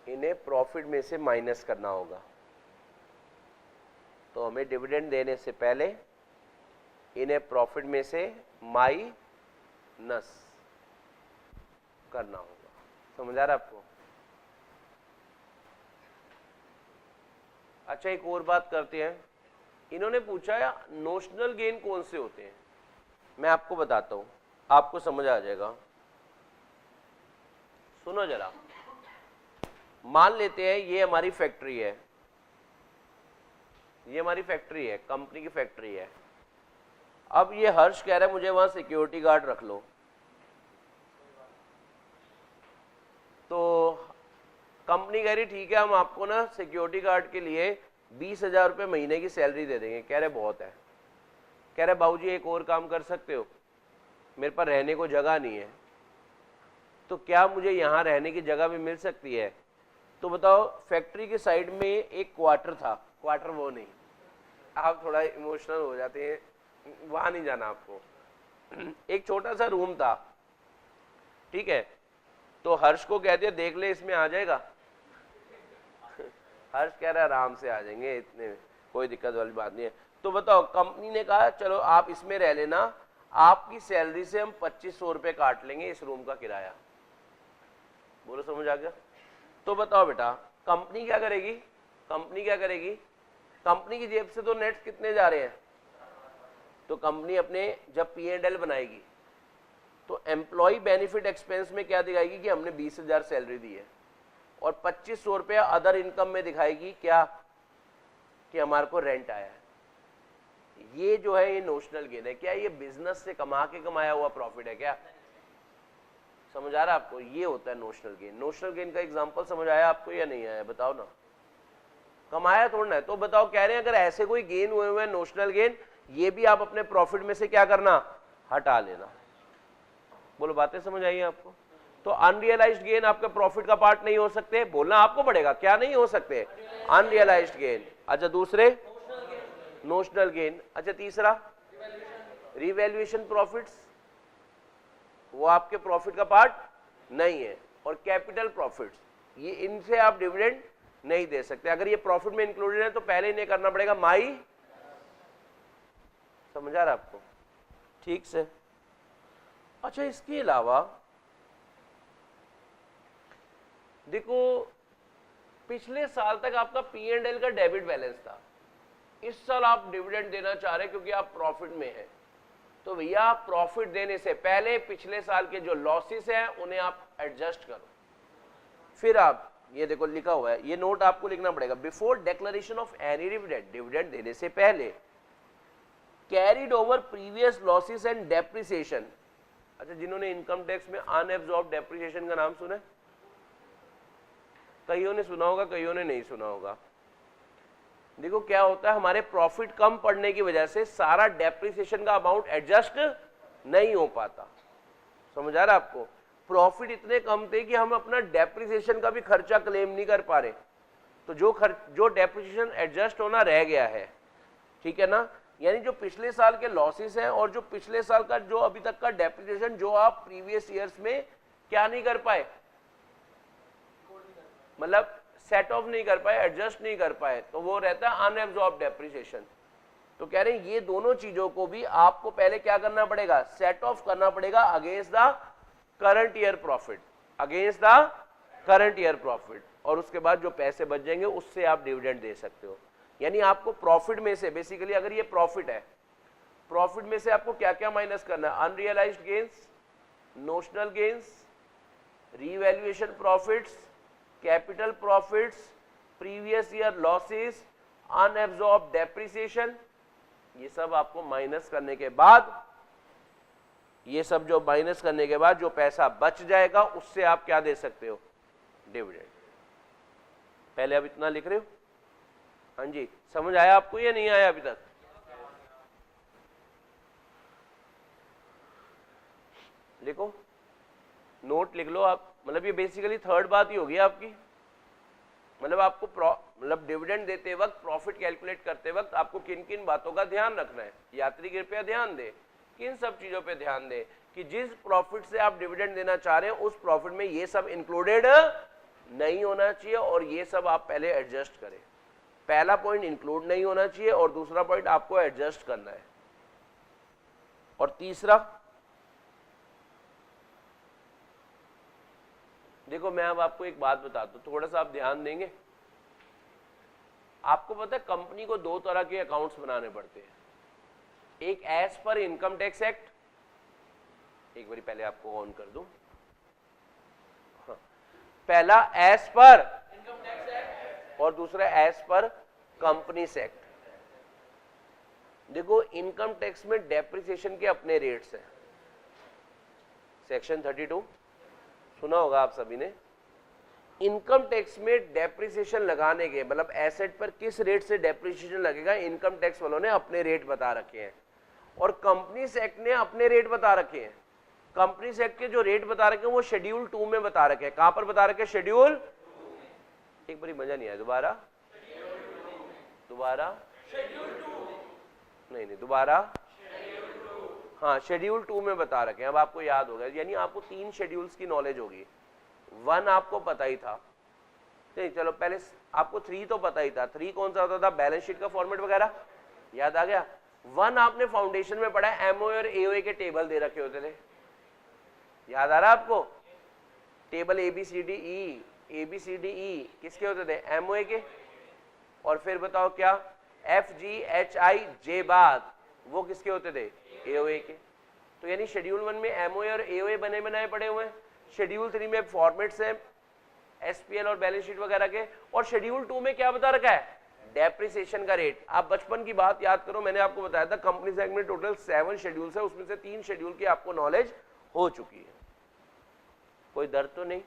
इन्हें प्रॉफिट में से माइनस करना होगा। तो हमें डिविडेंड देने से पहले इन्हें प्रॉफिट में से माइनस करना होगा। समझ आ रहा है आपको? अच्छा, एक और बात करते हैं। इन्होंने पूछा है नोशनल गेन कौन से होते हैं। मैं आपको बताता हूं, आपको समझ आ जाएगा। सुनो जरा, मान लेते हैं ये हमारी फैक्ट्री है, कंपनी की फैक्ट्री है। अब ये हर्ष कह रहा है मुझे वहां सिक्योरिटी गार्ड रख लो, तो कंपनी कह रही ठीक है, हम आपको ना सिक्योरिटी गार्ड के लिए 20,000 रुपये महीने की सैलरी दे देंगे। कह रहे बहुत है। कह रहे बाबूजी एक और काम कर सकते हो, मेरे पास रहने को जगह नहीं है, तो क्या मुझे यहाँ रहने की जगह भी मिल सकती है? तो बताओ, फैक्ट्री के साइड में एक क्वार्टर था, क्वार्टर वो नहीं, आप थोड़ा इमोशनल हो जाते हैं, वहां नहीं जाना आपको। एक छोटा सा रूम था, ठीक है, तो हर्ष को कह दिया देख ले इसमें आ जाएगा। हर्ष कह रहा है आराम से आ जाएंगे, इतने कोई दिक्कत वाली बात नहीं है। तो बताओ, कंपनी ने कहा चलो आप इसमें रह लेना, आपकी सैलरी से हम 2500 रुपये काट लेंगे इस रूम का किराया। बोलो समझ आ गया? तो बताओ बेटा कंपनी क्या करेगी? कंपनी क्या करेगी? कंपनी की जेब से तो नेट कितने जा रहे हैं? तो कंपनी अपने जब P&L बनाएगी तो एम्प्लॉय बेनिफिट एक्सपेंस में क्या दिखाएगी कि हमने 20,000 सैलरी दी है, और 2500 रुपया अदर इनकम में दिखाएगी क्या कि हमारे को रेंट आया है। ये जो है ये नोशनल गेन है। क्या ये बिजनेस से कमा के कमाया हुआ प्रॉफिट है? क्या समझ आ रहा है आपको? ये होता है नोशनल गेन। नोशनल गेन का एग्जांपल समझ आया आपको या नहीं आया? बताओ ना, कमाया थोड़ा ना है। तो बताओ, कह रहे हैं अगर ऐसे कोई गेन हुए हुए हैं नोशनल गेन, ये भी आप अपने प्रॉफिट में से क्या करना, हटा लेना। बोलो बातें समझ आई आपको? तो अनरियलाइज्ड गेन आपके प्रॉफिट का पार्ट नहीं हो सकते, बोलना आपको पड़ेगा क्या नहीं हो सकते? Unrealised gain. अच्छा दूसरे नोशनल गेन। अच्छा तीसरा रिवैल्यूएशन प्रॉफिट्स, वो आपके प्रॉफिट का पार्ट नहीं है। और कैपिटल प्रॉफिट्स, ये इनसे आप डिविडेंड नहीं दे सकते। अगर ये प्रॉफिट में इंक्लूडेड है तो पहले इन्हें करना पड़ेगा माई। समझ आ रहा आपको ठीक से? अच्छा इसके अलावा देखो, पिछले साल तक आपका P&L का डेबिट बैलेंस था, इस साल आप डिविडेंड देना चाह रहे हैं क्योंकि आप प्रॉफिट में हैं, तो भैया प्रॉफिट देने से पहले पिछले साल के जो लॉसेस हैं उन्हें आप एडजस्ट करो। फिर आप ये देखो लिखा हुआ है, ये नोट आपको लिखना पड़ेगा, before declaration of any dividend, dividend देने से पहले carried over previous losses and depreciation. अच्छा जिन्होंने इनकम टैक्स में अनएब्सॉर्ब डेप्रिसिएशन का नाम सुना है? कईयों ने सुना होगा, कईयों ने नहीं सुना होगा। देखो क्या होता है, हमारे प्रॉफिट कम पड़ने की वजह से सारा डेप्रिसिएशन का अमाउंट एडजस्ट नहीं हो पाता। समझ आ रहा है आपको? प्रॉफिट इतने कम थे कि हम अपना डेप्रिसिएशन का भी खर्चा क्लेम नहीं कर पा रहे, तो जो डेप्रिसिएशन एडजस्ट होना रह गया है, ठीक है ना, यानी जो पिछले साल के लॉसेस हैं और जो पिछले साल का जो अभी तक का डेप्रिसिएशन जो आप प्रीवियस ईयर्स में क्या नहीं कर पाए, मतलब सेट ऑफ नहीं कर पाए, एडजस्ट नहीं कर पाए, तो वो रहता है अनएब्सॉर्ब डेप्रिसिएशन। तो कह रहे हैं ये दोनों चीजों को भी आपको पहले क्या करना पड़ेगा, सेट ऑफ करना पड़ेगा against the current year profit, against the current year profit, और उसके बाद जो पैसे बच जाएंगे उससे आप डिविडेंड दे सकते हो। यानी आपको प्रॉफिट में से बेसिकली, अगर ये प्रॉफिट है, प्रॉफिट में से आपको क्या क्या माइनस करना है, unrealised gains, notional gains, revaluation profits, capital profits, previous year losses, unabsorb depreciation, ये सब आपको माइनस करने के बाद, ये सब जो माइनस करने के बाद जो पैसा बच जाएगा उससे आप क्या दे सकते हो, डिविडेंड। पहले अब इतना लिख रहे हो? हाँ जी, समझ आया आपको या नहीं आया अभी तक? लिखो, नोट लिख लो आप। मतलब ये बेसिकली थर्ड बात ही होगी आपकी। मतलब आपको मतलब डिविडेंड देते वक्त, प्रॉफिट कैलकुलेट करते वक्त आपको किन किन बातों का ध्यान रखना है। यात्री कृपया ध्यान दे, किन सब चीजों पे ध्यान दे कि जिस प्रॉफिट से आप डिविडेंड देना चाह रहे हैं उस प्रॉफिट में ये सब इंक्लूडेड नहीं होना चाहिए, और ये सब आप पहले एडजस्ट करें। पहला पॉइंट इंक्लूड नहीं होना चाहिए और दूसरा पॉइंट आपको एडजस्ट करना है। और तीसरा, देखो मैं अब आपको एक बात बताता हूं, थोड़ा सा आप ध्यान देंगे। आपको पता है कंपनी को दो तरह के अकाउंट्स बनाने पड़ते हैं, एक as per income tax act, एक बारी पहले आपको ऑन कर दूं, हाँ, पहला as per income tax act और दूसरा एज पर कंपनीज एक्ट। देखो इनकम टैक्स में डेप्रिसिएशन के अपने रेट्स हैं, सेक्शन 32 सुना होगा आप सभी ने। इनकम टैक्स में डेप्रिसिएशन लगाने के, मतलब एसेट पर किस रेट से डेप्रिसिएशन लगेगा, इनकम टैक्स वालों ने अपने रेट बता रखे हैं, और कंपनीज एक्ट ने अपने रेट बता रखे हैं। कंपनीज एक्ट के जो रेट बता रखे हैं वो शेड्यूल 2 में बता रखे हैं। कहां पर बता रखे हैं? शेड्यूल, एक बारी मजा नहीं आया, दोबारा दोबारा नहीं दोबारा, हाँ शेड्यूल 2 में बता रखे हैं। अब आपको याद होगा, यानी आपको 3 शेड्यूल्स की नॉलेज होगी। 1 आपको पता ही था, नहीं चलो पहले आपको 3 तो पता ही था। 3 कौन सा होता था? बैलेंस शीट का फॉर्मेट वगैरह याद आ गया। वन आपने फाउंडेशन में पढ़ा है, एमओए और एओए के टेबल दे रखे होते थे, याद आ रहा है आपको? टेबल ABCDE किसके होते थे? एमओए के। और फिर बताओ क्या? FGHI बाद वो किसके होते थे? एओए के। तो यानी शेड्यूल 1 में एमओए और एओए बने बनाए पड़े हुए हैं, शेड्यूल 3 में फॉर्मेट्स हैं एसपीएल और बैलेंस शीट वगैरह के, और शेड्यूल 2 में क्या बता रखा है? डेप्रिसिएशन का रेट। आप बचपन की बात याद करो, मैंने आपको बताया था कंपनी एक्ट में टोटल 7 शेड्यूल्स है, उसमें से 3 शेड्यूल की आपको नॉलेज हो चुकी है। कोई दर्द तो नहीं?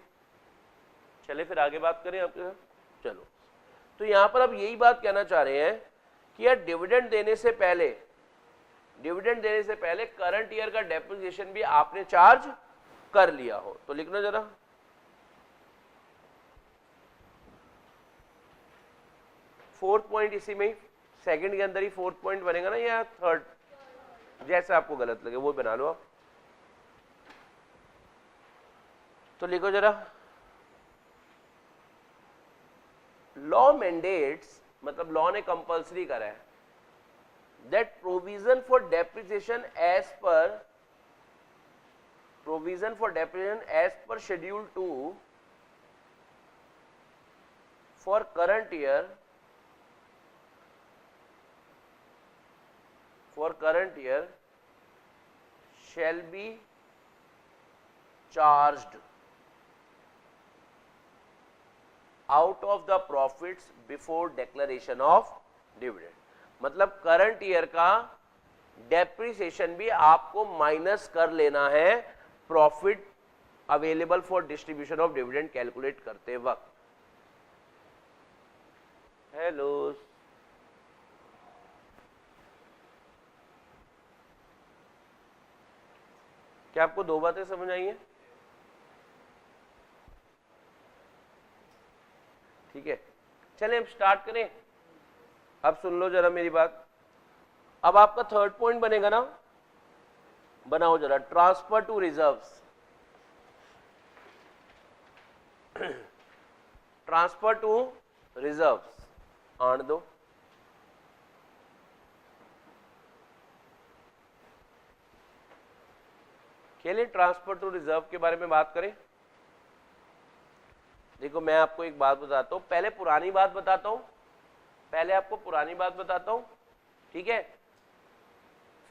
चले फिर आगे बात करें आपके साथ। चलो, तो यहां पर अब यही बात कहना चाह रहे हैं कि यार डिविडेंड देने से पहले करंट ईयर का डेप्रिसिएशन भी आपने चार्ज कर लिया हो। तो लिखना जरा, फोर्थ पॉइंट इसी में, सेकंड के अंदर ही फोर्थ पॉइंट बनेगा ना, या थर्ड, जैसा आपको गलत लगे वो बना लो आप। तो लिखो जरा, लॉ मैंडेट्स, मतलब लॉ ने कंपल्सरी करा है, that provision for depreciation as per schedule 2 for current year shall be charged out of the profits before declaration of dividend। मतलब करंट ईयर का डेप्रिसिएशन भी आपको माइनस कर लेना है profit available for distribution of dividend calculate करते वक्त। Hello, क्या आपको दो बातें समझ आई हैं? ठीक है, चलें अब स्टार्ट करें। अब सुन लो जरा मेरी बात। अब आपका थर्ड पॉइंट बनेगा ना, बनाओ जरा, transfer to reserves. Transfer to reserves आण दो। चलिए ट्रांसफर टू रिजर्व के बारे में बात करें। देखो मैं आपको एक बात बताता हूं, पहले पुरानी बात बताता हूं, पहले आपको पुरानी बात बताता हूं, ठीक है,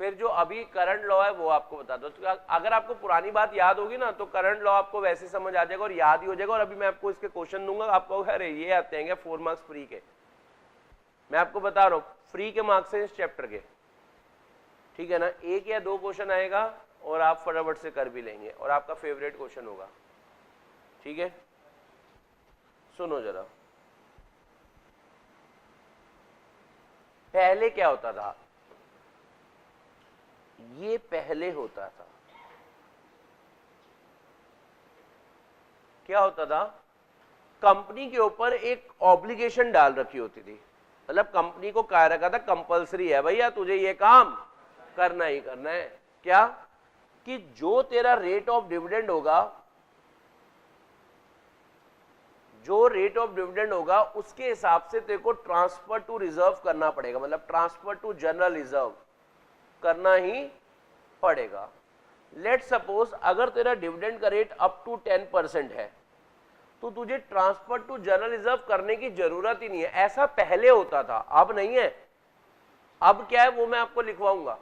फिर जो अभी करंट लॉ है वो आपको बताता हूं। तो अगर आपको पुरानी बात याद होगी ना तो करंट लॉ आपको वैसे समझ आ जाएगा और याद ही हो जाएगा। और अभी मैं आपको इसके क्वेश्चन दूंगा, आपको अरे ये आते हैं क्या 4 मार्क्स फ्री के, मैं आपको बता रहा हूं फ्री के मार्क्स हैं इस चैप्टर के, ठीक है ना। 1 या 2 क्वेश्चन आएगा और आप फटाफट से कर भी लेंगे और आपका फेवरेट क्वेश्चन होगा, ठीक है। सुनो जरा, पहले क्या होता था, ये पहले होता था, क्या होता था, कंपनी के ऊपर एक ऑब्लिगेशन डाल रखी होती थी, मतलब कंपनी को कह रखा था कंपलसरी है भैया तुझे ये काम करना ही करना है। क्या कि जो तेरा रेट ऑफ डिविडेंड होगा, जो रेट ऑफ डिविडेंड होगा उसके हिसाब से तेरे को ट्रांसफर टू रिजर्व करना पड़ेगा, मतलब ट्रांसफर टू जनरल रिजर्व करना ही पड़ेगा। लेट सपोज अगर तेरा डिविडेंड का रेट अप टू 10% है तो तुझे ट्रांसफर टू जनरल रिजर्व करने की जरूरत ही नहीं है। ऐसा पहले होता था, अब नहीं है। अब क्या है वो मैं आपको लिखवाऊंगा।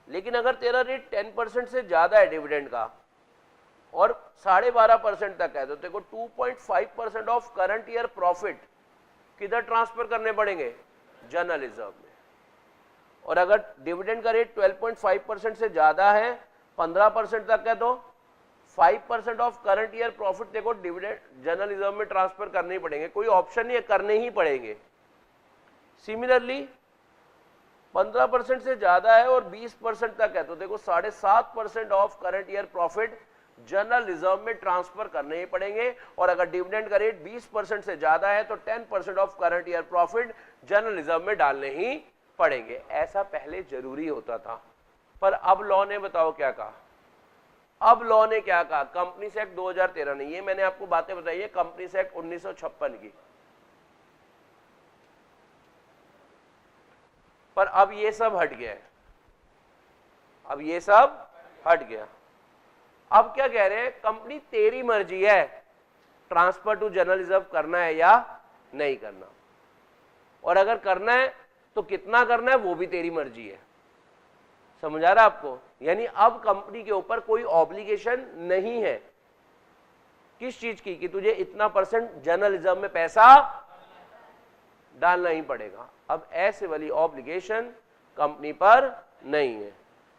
लेकिन अगर तेरा रेट 10% से ज्यादा है डिविडेंड का और 12.5% तक है तो तेरे को 2.5% ऑफ करंट ईयर प्रॉफिट किधर ट्रांसफर करने पड़ेंगे, जनरल रिजर्व में। और अगर डिविडेंड का रेट 12.5% से ज्यादा है, 15% तक है, तो 5% ऑफ करंट ईयर प्रॉफिट तेरे को डिविडेंड जनरल रिजर्व में ट्रांसफर करने ही पड़ेंगे, कोई ऑप्शन नहीं है, करने ही पड़ेंगे। सिमिलरली 15% से ज्यादा है और 20% तक है तो देखो 7.5% of current year profit general reserve में ट्रांसफर करने ही पड़ेंगे। और अगर डिविडेंड का रेट 20% से ज्यादा है तो 10% of current year profit general reserve में डालने ही पड़ेंगे। ऐसा पहले जरूरी होता था, पर अब लॉ ने बताओ क्या कहा। अब लॉ ने क्या कहा, कंपनीज एक्ट 2013 ने, ये मैंने आपको बातें बताई है कंपनीज एक्ट 1956 की। पर अब ये सब हट गया है, अब ये सब हट गया। अब क्या कह रहे हैं, कंपनी तेरी मर्जी है ट्रांसफर टू जनरल रिजर्व करना है या नहीं करना, और अगर करना है तो कितना करना है वो भी तेरी मर्जी है। समझ आ रहा है आपको? यानी अब कंपनी के ऊपर कोई ऑब्लिगेशन नहीं है किस चीज की, कि तुझे इतना परसेंट जनरल रिजर्व में पैसा डालना ही पड़ेगा। अब ऐसे वाली ऑब्लिगेशन कंपनी पर नहीं है।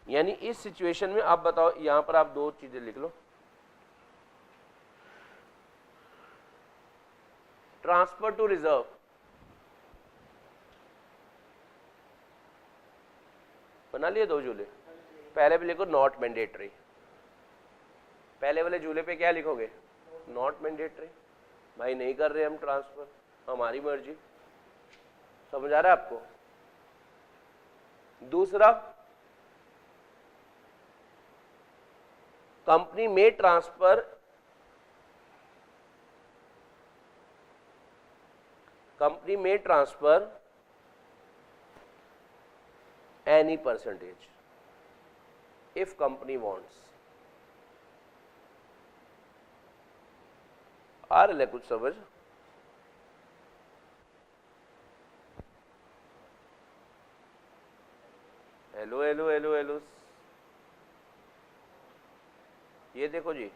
यानी इस सिचुएशन में आप बताओ, यहां पर आप दो चीजें लिख लो, ट्रांसफर टू रिजर्व, बना लिए दो झूले, पहले भी लिखो नॉट मैंडेटरी, पहले वाले झूले पे क्या लिखोगे, नॉट मैंडेटरी, भाई नहीं कर रहे हम ट्रांसफर, हमारी मर्जी। समझ आ रहा है आपको? दूसरा, कंपनी में transfer any percentage if company wants। आ रहा है कुछ समझ? हेलो हेलो हेलो हेलो, ये देखो जी,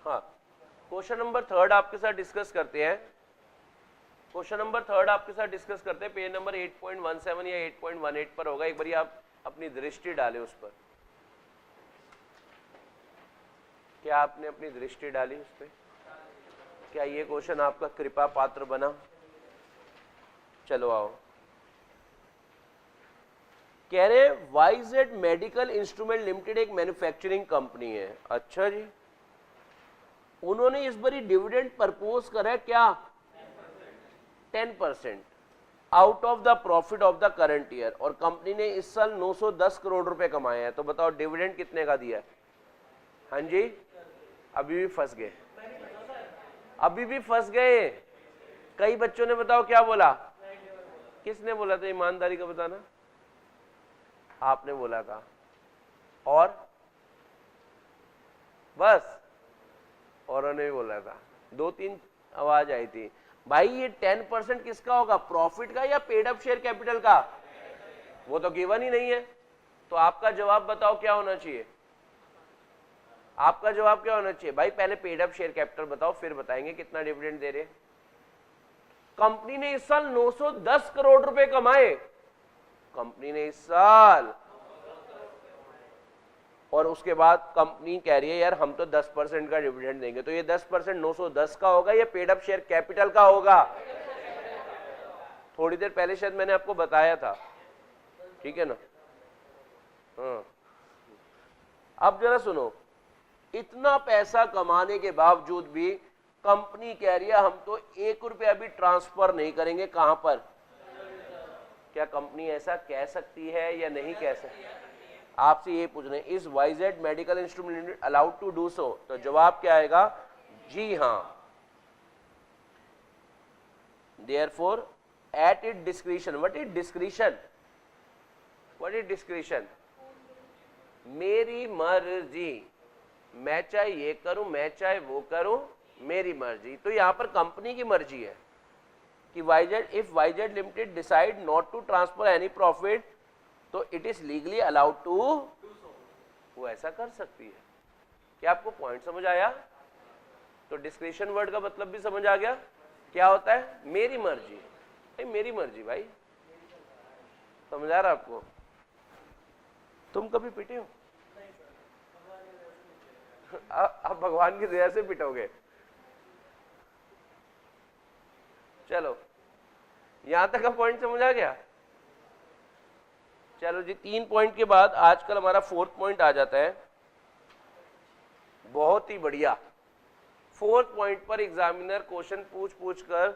हाँ क्वेश्चन नंबर 3 आपके साथ डिस्कस करते हैं। क्वेश्चन नंबर 3 आपके साथ डिस्कस करते हैं, पेज नंबर 8.17 या 8.18 पर होगा। एक बार आप अपनी दृष्टि डालें उस पर। क्या आपने अपनी दृष्टि डाली उस पर? क्या ये क्वेश्चन आपका कृपा पात्र बना? चलो आओ। कह रहे हैं वाईजेड मेडिकल इंस्ट्रूमेंट लिमिटेड एक मैन्युफैक्चरिंग कंपनी है। अच्छा जी, उन्होंने इस बारी डिविडेंड प्रपोज करा है क्या, 10% out of the profit of the current year, और कंपनी ने इस साल 910 करोड़ रुपए कमाए हैं। तो बताओ डिविडेंड कितने का दिया है? हाँ जी, अभी भी फंस गए, अभी भी फंस गए। कई बच्चों ने बताओ क्या बोला, किसने बोला था, ईमानदारी का बताना, आपने बोला था, और बस औरों ने भी बोला था, 2-3 आवाज आई थी। भाई ये 10% किसका होगा, प्रॉफिट का या पेड अप शेयर कैपिटल का? वो तो गिवन ही नहीं है। तो आपका जवाब बताओ क्या होना चाहिए, आपका जवाब क्या होना चाहिए? भाई पहले पेड अप शेयर कैपिटल बताओ, फिर बताएंगे कितना डिविडेंड दे रहे। कंपनी ने इस साल 910 करोड़ रुपए कमाए, कंपनी ने इस साल, और उसके बाद कंपनी कह रही है यार हम तो 10% का डिविडेंड देंगे। तो ये 10% 910 का होगा या पेड अप शेयर कैपिटल का होगा? थोड़ी देर पहले शायद मैंने आपको बताया था, ठीक है ना? हाँ, अब जरा सुनो, इतना पैसा कमाने के बावजूद भी कंपनी कह रही है हम तो 1 रुपया भी ट्रांसफर नहीं करेंगे। कहां पर? क्या कंपनी ऐसा कह सकती है या नहीं कह सकती? आपसे ये पूछ रहे हैं, is YZ medical instrument limited allowed to do so? तो जवाब क्या आएगा, जी हाँ। Therefore at it discretion, what is discretion, what is discretion? मेरी मर्जी, मैं चाहे ये करूं मैं चाहे वो करूं, मेरी मर्जी। तो यहां पर कंपनी की मर्जी है कि YZ, if YZ limited decide not to transfer any profit, तो it is legally allowed to, वो ऐसा कर सकती है। क्या आपको पॉइंट समझ आया? तो डिस्क्रिशन वर्ड का मतलब भी समझ आ गया, क्या होता है, मेरी मर्जी। मेरी मर्जी भाई, समझ आ रहा आपको? तुम कभी पिटे हो? अब भगवान की दया से पिटोगे। चलो यहां तक का पॉइंट समझ आ गया। चलो जी, 3 पॉइंट के बाद आजकल हमारा 4th पॉइंट आ जाता है। बहुत ही बढ़िया। 4th पॉइंट पर एग्जामिनर क्वेश्चन पूछ कर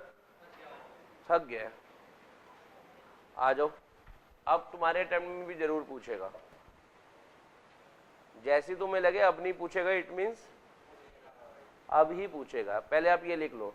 थक गया। आ जाओ, अब तुम्हारे अटेम्प्ट में भी जरूर पूछेगा। जैसी तुम्हें लगे अब नहीं पूछेगा, इट मींस अब ही पूछेगा। पहले आप ये लिख लो,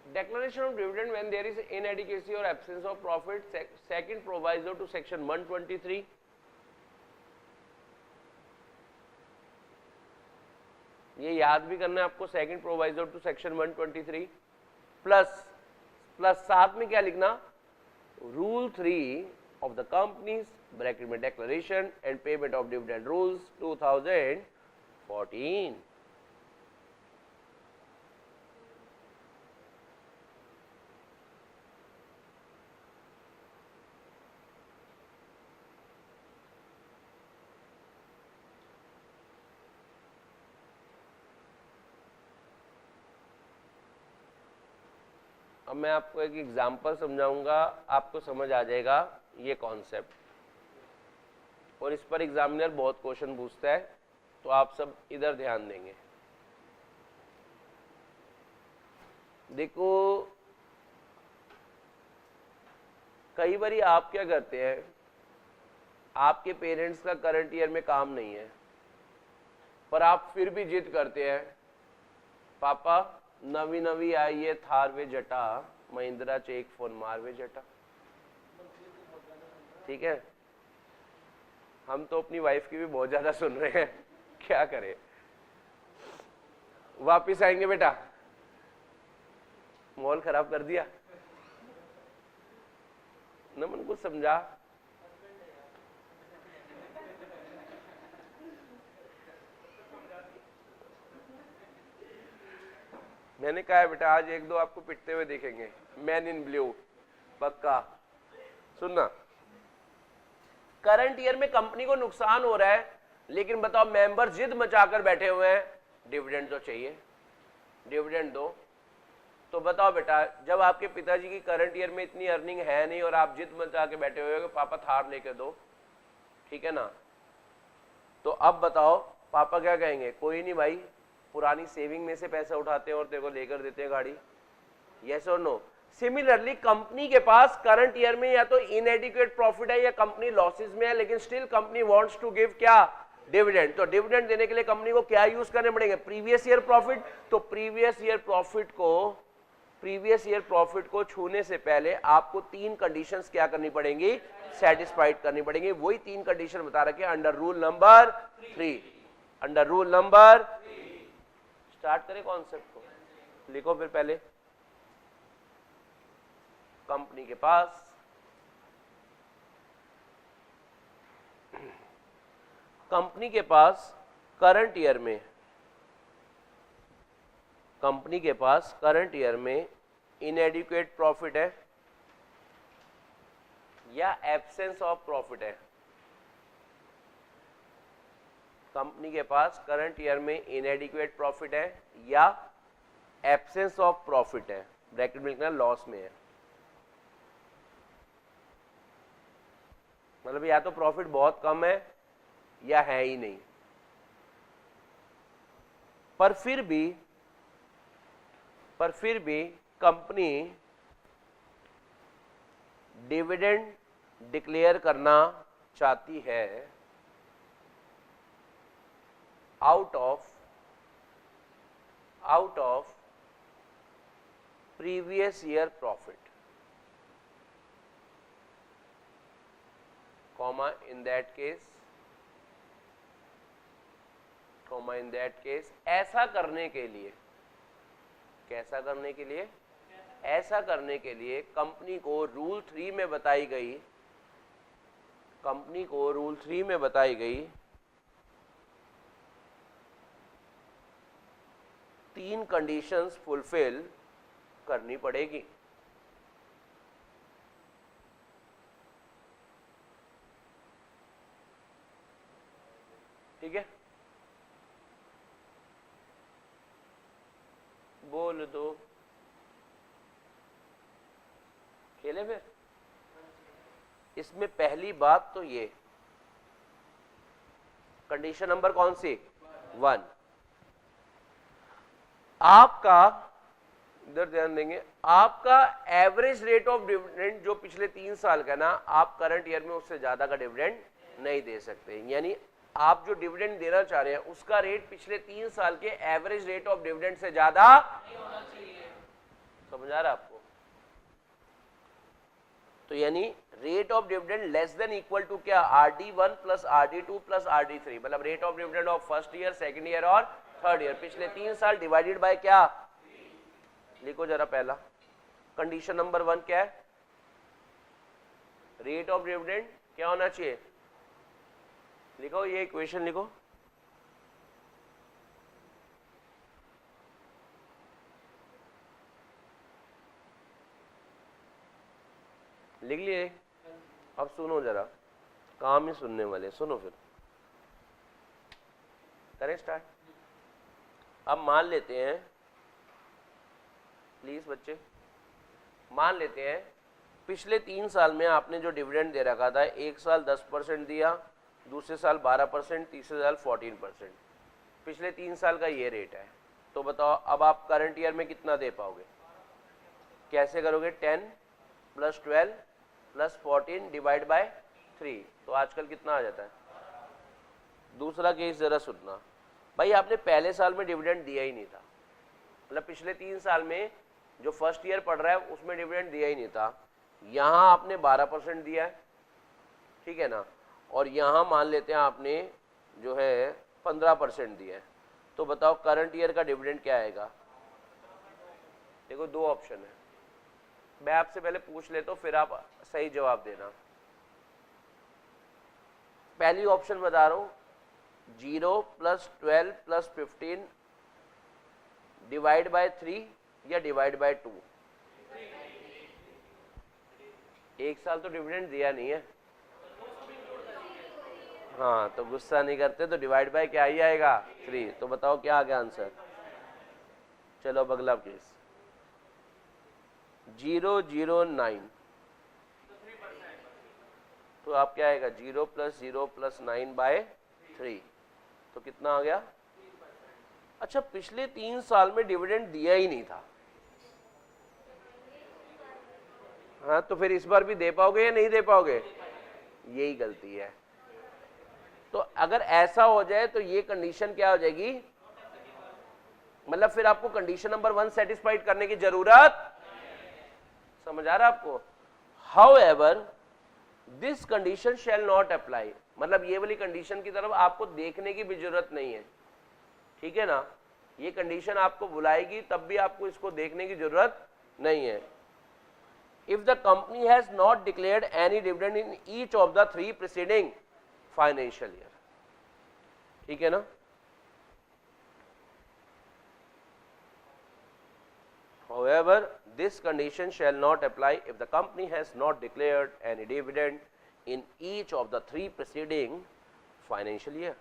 Declaration of dividend when there is inadequacy or absence of profit. Second proviso to section 123. ये याद भी करना है आपको, second proviso to section 123 plus साथ में क्या लिखना, rule 3 of the companies bracket में declaration and payment of dividend rules 2014। अब मैं आपको एक एग्जांपल समझाऊंगा, आपको समझ आ जाएगा ये कॉन्सेप्ट, और इस पर एग्जामिनर बहुत क्वेश्चन पूछता है, तो आप सब इधर ध्यान देंगे। देखो कई बार आप क्या करते हैं, आपके पेरेंट्स का करंट ईयर में काम नहीं है, पर आप फिर भी जिद करते हैं, पापा नवी नवी आई है थार वे जटा, महिंद्रा चेक फोन मार वे जटा। ठीक है, हम तो अपनी वाइफ की भी बहुत ज्यादा सुन रहे हैं, क्या करें। वापिस आएंगे बेटा, मॉल खराब कर दिया, नमन कुछ समझा। मैंने कहा है बेटा आज एक दो आपको पिटते हुए देखेंगे, मैन इन ब्लू पक्का। सुनना, करंट ईयर में कंपनी को नुकसान हो रहा है, लेकिन बताओ मेंबर जिद मचाकर बैठे हुए हैं, डिविडेंड तो चाहिए, डिविडेंड दो। तो बताओ बेटा, जब आपके पिताजी की करंट ईयर में इतनी अर्निंग है नहीं और आप जिद मचा के बैठे हुए हो कि पापा थार लेके दो, ठीक है ना, तो अब बताओ पापा क्या कहेंगे, कोई नहीं भाई, पुरानी सेविंग में से पैसा उठाते हैं और तेरे को लेकर देते हैं गाड़ी, यस और नो। सिमिलरली कंपनी के पास करंट ईयर में या तो इनएडिक्वेट प्रॉफिट है या कंपनी लॉसेस में है, लेकिन still company wants to give क्या, डिविडेंड। तो डिविडेंड देने के लिए कंपनी को क्या यूज करने पड़ेंगे, प्रीवियस ईयर प्रॉफिट। तो प्रीवियस ईयर प्रॉफिट को छूने से पहले आपको 3 कंडीशंस क्या करनी पड़ेंगी, सेटिस्फाइड करनी पड़ेंगी। वही 3 कंडीशन बता रखे under rule number 3। Under rule number, start करें कॉन्सेप्ट को, लिखो फिर पहले। कंपनी के पास करंट ईयर में इनएडिक्वेट प्रॉफिट है या एब्सेंस ऑफ प्रॉफिट है। कंपनी के पास करंट ईयर में इनएडिक्वेट प्रॉफिट है या एब्सेंस ऑफ प्रॉफिट है, ब्रैकेट में लिखना लॉस में है, मतलब या तो प्रॉफिट बहुत कम है या है ही नहीं। पर फिर भी कंपनी डिविडेंड डिक्लेयर करना चाहती है out of previous year profit, comma in that case ऐसा करने के लिए, कैसा करने के लिए, ऐसा करने के लिए कंपनी को रूल 3 में बताई गई 3 कंडीशंस फुलफिल करनी पड़ेगी। ठीक है, बोल दो, खेले फिर। इसमें पहली बात तो ये, कंडीशन नंबर कौन सी, 1, आपका, इधर ध्यान देंगे, आपका एवरेज रेट ऑफ डिविडेंड जो पिछले 3 साल का ना, आप करंट ईयर में उससे ज्यादा का डिविडेंड नहीं दे सकते। यानी आप जो डिविडेंड देना चाह रहे हैं उसका रेट पिछले 3 साल के एवरेज रेट ऑफ डिविडेंड से ज्यादा नहीं होना चाहिए। समझ समझा रहा आपको? तो यानी rate of dividend less than equal to क्या, RD1 plus RD2 plus RD3, मतलब rate of dividend of first year, second year और थर्ड ईयर, पिछले 3 साल डिवाइडेड बाय क्या, लिखो जरा पहला कंडीशन नंबर 1 क्या है, रेट ऑफ डिविडेंड क्या होना चाहिए, लिखो ये इक्वेशन लिखो, लिख लिए? अब सुनो जरा, काम ही सुनने वाले, सुनो फिर करें स्टार्ट। अब मान लेते हैं, प्लीज बच्चे, मान लेते हैं पिछले 3 साल में आपने जो डिविडेंड दे रखा था, एक साल 10% दिया, दूसरे साल 12%, तीसरे साल 14%, पिछले 3 साल का ये रेट है। तो बताओ अब आप करंट ईयर में कितना दे पाओगे, कैसे करोगे, 10 प्लस 12 प्लस 14 डिवाइड बाय 3, तो आजकल कितना आ जाता है। दूसरा केस जरा सुनना भाई, आपने पहले साल में डिविडेंड दिया ही नहीं था, मतलब पिछले 3 साल में जो फर्स्ट ईयर पढ़ रहा है उसमें डिविडेंड दिया ही नहीं था, यहाँ आपने 12% दिया है, ठीक है ना, और यहाँ मान लेते हैं आपने जो है 15% दिया है, तो बताओ करंट ईयर का डिविडेंड क्या आएगा। देखो 2 ऑप्शन है, मैं आपसे पहले पूछ लेता हूँ फिर आप सही जवाब देना। पहली ऑप्शन बता रहा हूँ, 0 प्लस 12 प्लस 15 डिवाइड बाय 3 या डिवाइड बाय 2। एक साल तो डिविडेंड दिया नहीं है, हाँ तो गुस्सा नहीं करते, तो डिवाइड बाय क्या ही आएगा, 3। तो बताओ क्या आ गया आंसर। चलो अब अगला केस, 009, तो आप क्या आएगा, 0 प्लस 9 बाय 3, तो कितना आ गया। अच्छा पिछले 3 साल में डिविडेंड दिया ही नहीं था, हाँ तो फिर इस बार भी दे पाओगे या नहीं दे पाओगे, यही गलती है। तो अगर ऐसा हो जाए तो ये कंडीशन क्या हो जाएगी, मतलब फिर आपको कंडीशन नंबर 1 सेटिस्फाइड करने की जरूरत, समझ आ रहा है आपको। However this condition shall not apply, मतलब ये वाली कंडीशन की तरफ आपको देखने की भी जरूरत नहीं है, ठीक है ना, ये कंडीशन आपको बुलाएगी तब भी आपको इसको देखने की जरूरत नहीं है। If the company has not declared any dividend in each of the 3 preceding financial year, ठीक है ना। However, this condition shall not apply if the company has not declared any dividend in each of the 3 preceding financial year.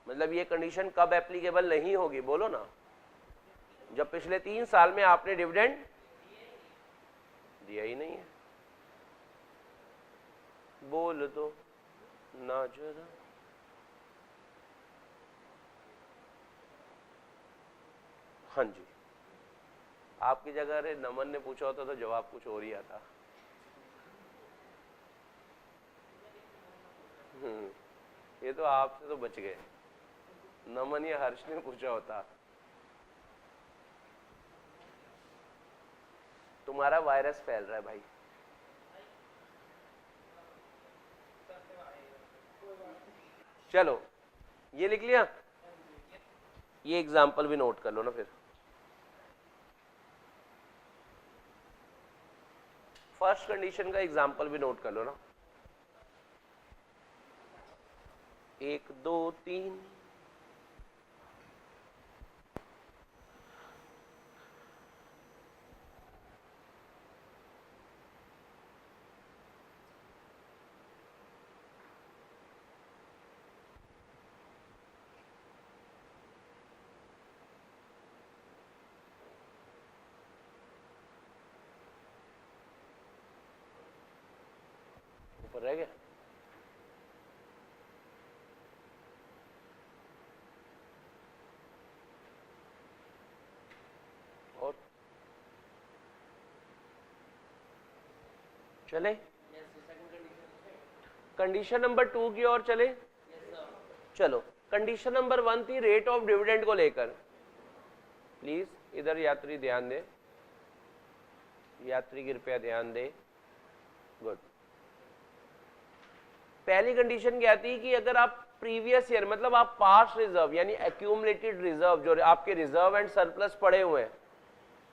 मतलब ये condition कब applicable नहीं होगी, बोलो ना, जब पिछले 3 साल में आपने डिविडेंड दिया ही नहीं है। बोल दो ना जरा, हाँ जी, आपकी जगह अरे नमन ने पूछा होता तो जवाब कुछ और ही आता। ये तो आपसे तो बच गए, नमन या हर्ष ने पूछा होता। तुम्हारा वायरस फैल रहा है भाई, चलो ये लिख लिया, ये एग्जाम्पल भी नोट कर लो ना। फिर फर्स्ट कंडीशन का एग्जाम्पल भी नोट कर लो ना, 1 2 3, ऊपर रह गया। और चले कंडीशन नंबर 2 की ओर चले। चलो कंडीशन नंबर 1 थी रेट ऑफ डिविडेंड को लेकर, प्लीज इधर यात्री ध्यान दें। यात्री कृपया ध्यान दे। गुड। पहली कंडीशन क्या थी कि अगर आप प्रीवियस ईयर मतलब आप पास्ट रिजर्व यानी एक्यूमुलेटेड रिजर्व, जो आपके रिजर्व एंड सरप्लस पड़े हुए हैं,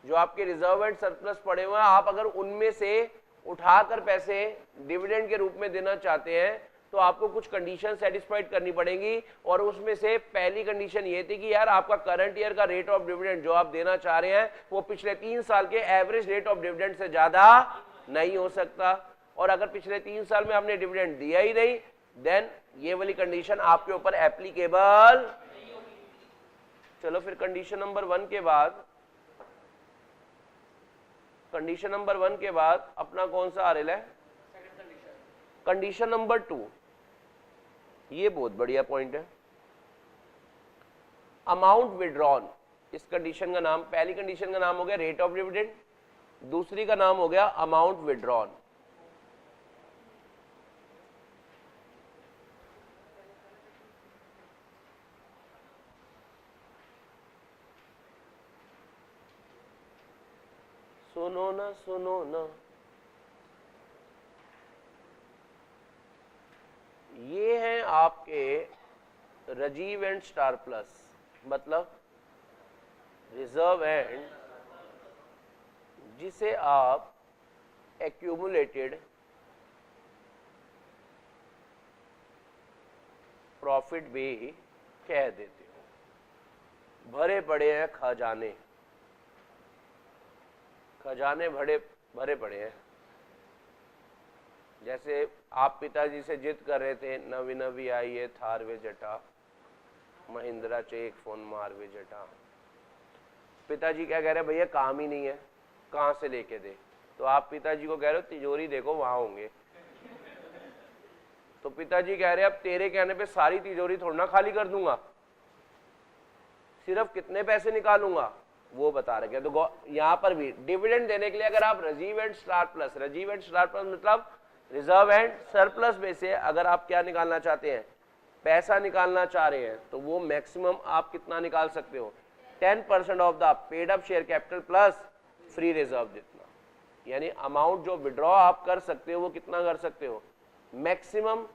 जो आपके रिजर्व एंड सरप्लस पड़े हुए हैं, आप अगर उनमें से उठाकर पैसे डिविडेंड के रूप में देना चाहते हैं तो आपको कुछ कंडीशन सेटिस्फाइड करनी पड़ेंगी। और उसमें से पहली कंडीशन ये थी कि यार आपका करंट ईयर का रेट ऑफ डिविडेंड जो आप देना चाह रहे हैं वो पिछले 3 साल के एवरेज रेट ऑफ डिविडेंड से ज्यादा नहीं हो सकता। और अगर पिछले 3 साल में आपने डिविडेंड दिया ही नहीं, देन ये वाली कंडीशन आपके ऊपर एप्लीकेबल। चलो फिर कंडीशन नंबर 1 के बाद, कंडीशन नंबर 1 के बाद अपना कौन सा आरएल है? Condition number 2। ये बहुत बढ़िया पॉइंट है। अमाउंट विड्रॉन, इस कंडीशन का नाम, पहली कंडीशन का नाम हो गया रेट ऑफ डिविडेंड, दूसरी का नाम हो गया अमाउंट विड्रॉन। सुनो ना सुनो ना, ये हैं आपके राजीव एंड स्टार प्लस, मतलब रिजर्व एंड जिसे आप एक्यूमुलेटेड प्रॉफिट भी कह देते हो। भरे पड़े हैं खजाने, खजाने भरे पड़े हैं। जैसे आप पिताजी से जिद कर रहे थे, नवी नवी आई है थार वे जटा, महिंद्रा चेक फोन मार वे जटा। पिताजी क्या कह रहे हैं, भैया काम ही नहीं है, कहाँ से लेके दे? तो आप पिताजी को कह रहे हो तिजोरी देखो वहां होंगे। तो पिताजी कह रहे हैं अब तेरे कहने पे सारी तिजोरी थोड़ा ना खाली कर दूंगा, सिर्फ कितने पैसे निकालूंगा वो बता रहे हैं। तो यहाँ पर भी डिविडेंड देने के लिए अगर आप Rajiv and Star Plus, Rajiv and Star Plus मतलब रिजर्व एंड सरप्लस में से अगर आप क्या निकालना चाहते हैं, पैसा निकालना चाह रहे हैं, तो वो मैक्सिमम आप कितना निकाल सकते हो? 10% of the paid up share capital plus free reserve जितना, यानी अमाउंट जो विड्रॉ आप कर सकते हो वो कितना कर सकते हो? Maximum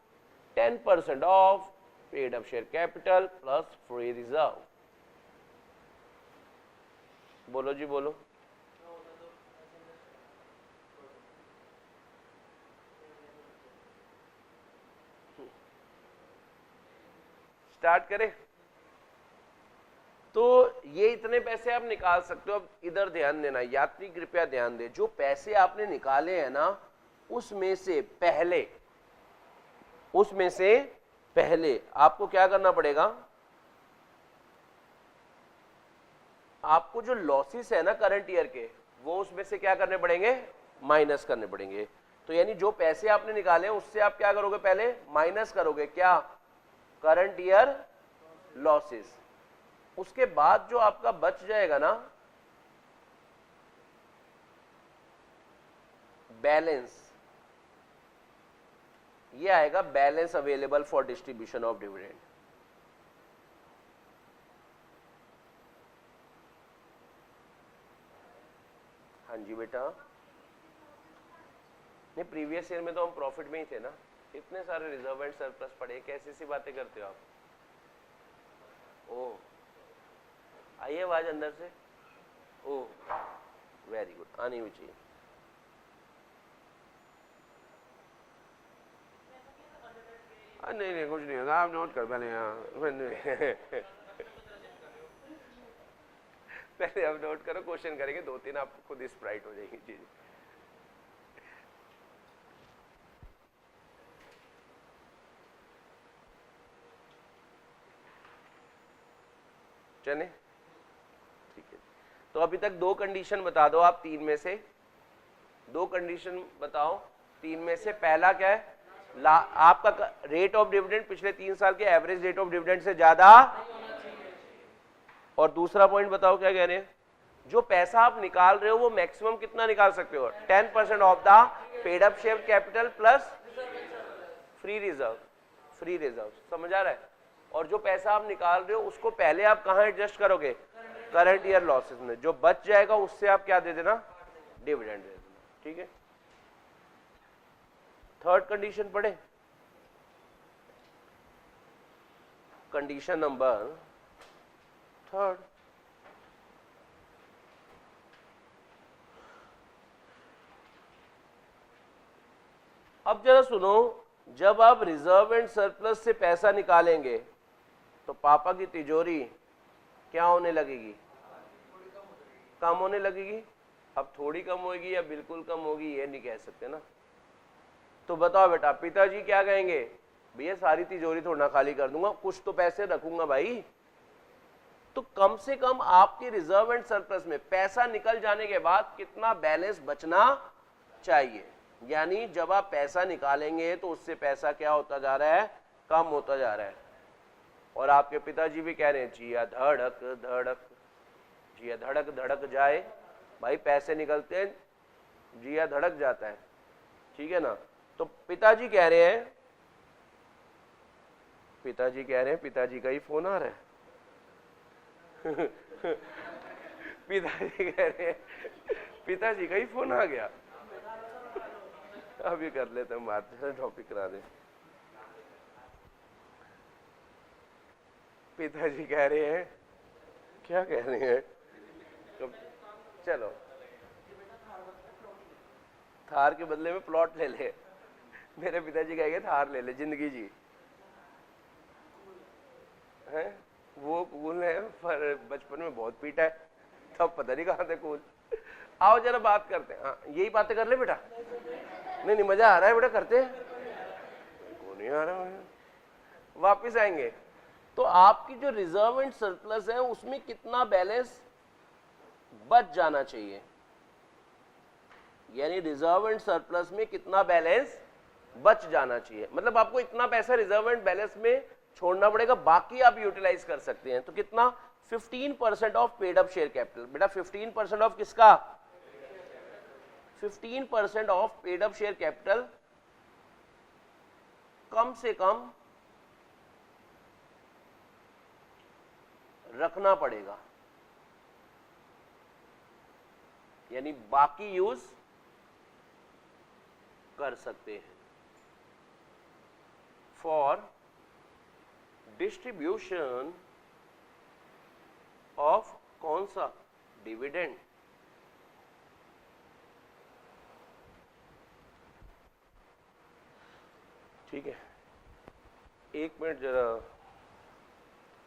10% of paid up share capital plus free reserve. बोलो जी बोलो। स्टार्ट करें। तो ये इतने पैसे आप निकाल सकते हो। अब इधर ध्यान देना, यात्री कृपया ध्यान दे, जो पैसे आपने निकाले हैं ना उसमें से पहले आपको क्या करना पड़ेगा? आपको जो लॉसेस है ना करंट ईयर के, वो उसमें से क्या करने पड़ेंगे? माइनस करने पड़ेंगे। तो यानी जो पैसे आपने निकाले उससे आप क्या करोगे? पहले माइनस करोगे क्या? Current year losses. उसके बाद जो आपका बच जाएगा ना बैलेंस, ये आएगा balance available for distribution of dividend. हाँ जी बेटा, नहीं प्रीवियस ईयर में तो हम प्रॉफिट में ही थे ना, इतने सारे रिजर्व एंड सरप्लस पड़े, कैसी सी बातें करते हो आप? ओह आइए आवाज अंदर से। ओह वेरी गुड, आनी भी चाहिए। नहीं कुछ नहीं होगा, आप नोट कर पहले यहाँ। पहले आप नोट करो, क्वेश्चन करेंगे 2-3, आपको खुद स्प्राइट हो जाएगी चीज। चले ठीक है। तो अभी तक 2 कंडीशन बता दो आप 3 में से, 2 कंडीशन बताओ 3 में से। पहला क्या है? आपका रेट ऑफ डिविडेंड पिछले 3 साल के एवरेज रेट ऑफ डिविडेंड से ज्यादा। और दूसरा पॉइंट बताओ क्या कह रहे हैं? जो पैसा आप निकाल रहे हो वो मैक्सिमम कितना निकाल सकते हो? 10% of the paid up share capital plus free reserve. Free reserve समझ आ रहा है? और जो पैसा आप निकाल रहे हो उसको पहले आप कहां एडजस्ट करोगे? करंट ईयर लॉसेस में। जो बच जाएगा उससे आप क्या दे देना? डिविडेंड दे देना। ठीक है। थर्ड कंडीशन पढ़े, कंडीशन नंबर थर्ड, अब जरा सुनो, जब आप रिजर्व एंड सरप्लस से पैसा निकालेंगे तो पापा की तिजोरी क्या होने लगेगी, कम होने लगेगी। अब थोड़ी कम होगी या बिल्कुल कम होगी ये नहीं कह सकते ना। तो बताओ बेटा, पिताजी क्या कहेंगे, भैया सारी तिजोरी थोड़ा ना खाली कर दूंगा, कुछ तो पैसे रखूंगा भाई। तो कम से कम आपके रिजर्व एंड सरप्लस में पैसा निकल जाने के बाद कितना बैलेंस बचना चाहिए, यानी जब आप पैसा निकालेंगे तो उससे पैसा क्या होता जा रहा है, कम होता जा रहा है। और आपके पिताजी भी कह रहे हैं जिया धड़क धड़क, जिया धड़क धड़क जाए, भाई पैसे निकलते हैं जिया धड़क जाता है, ठीक है ना। तो पिताजी कह रहे हैं, पिताजी कह रहे हैं, पिताजी का ही फोन आ रहा है पिताजी कह रहे हैं, पिताजी का ही फोन आ गया, अभी कर लेते हैं बात, टॉपिक करा दे। पिताजी कह रहे हैं, क्या कह रहे हैं, चलो थार के बदले में प्लॉट ले ले, मेरे पिताजी कहेंगे थार ले ले, जिंदगी जी है। वो कूल है पर बचपन में बहुत पीटा है, तब पता नहीं कहाँ थे कूल। आओ जरा बात करते हैं, हाँ यही बातें कर ले बेटा, नहीं नहीं मजा आ रहा है बेटा, करते हैं, को नहीं आ रहा है। वापिस आएंगे तो आपकी जो रिजर्व एंड सरप्लस है उसमें कितना बैलेंस बच जाना चाहिए, यानी रिजर्व एंड सरप्लस में कितना बैलेंस बच जाना चाहिए, मतलब आपको इतना पैसा रिजर्व एंड बैलेंस में छोड़ना पड़ेगा, बाकी आप यूटिलाइज कर सकते हैं। तो कितना, 15% of paid up share capital. बेटा 15% ऑफ किसका, 15% of paid up share capital कम से कम रखना पड़ेगा, यानी बाकी यूज कर सकते हैं फॉर डिस्ट्रीब्यूशन ऑफ कौन सा, डिविडेंड। ठीक है, एक मिनट जरा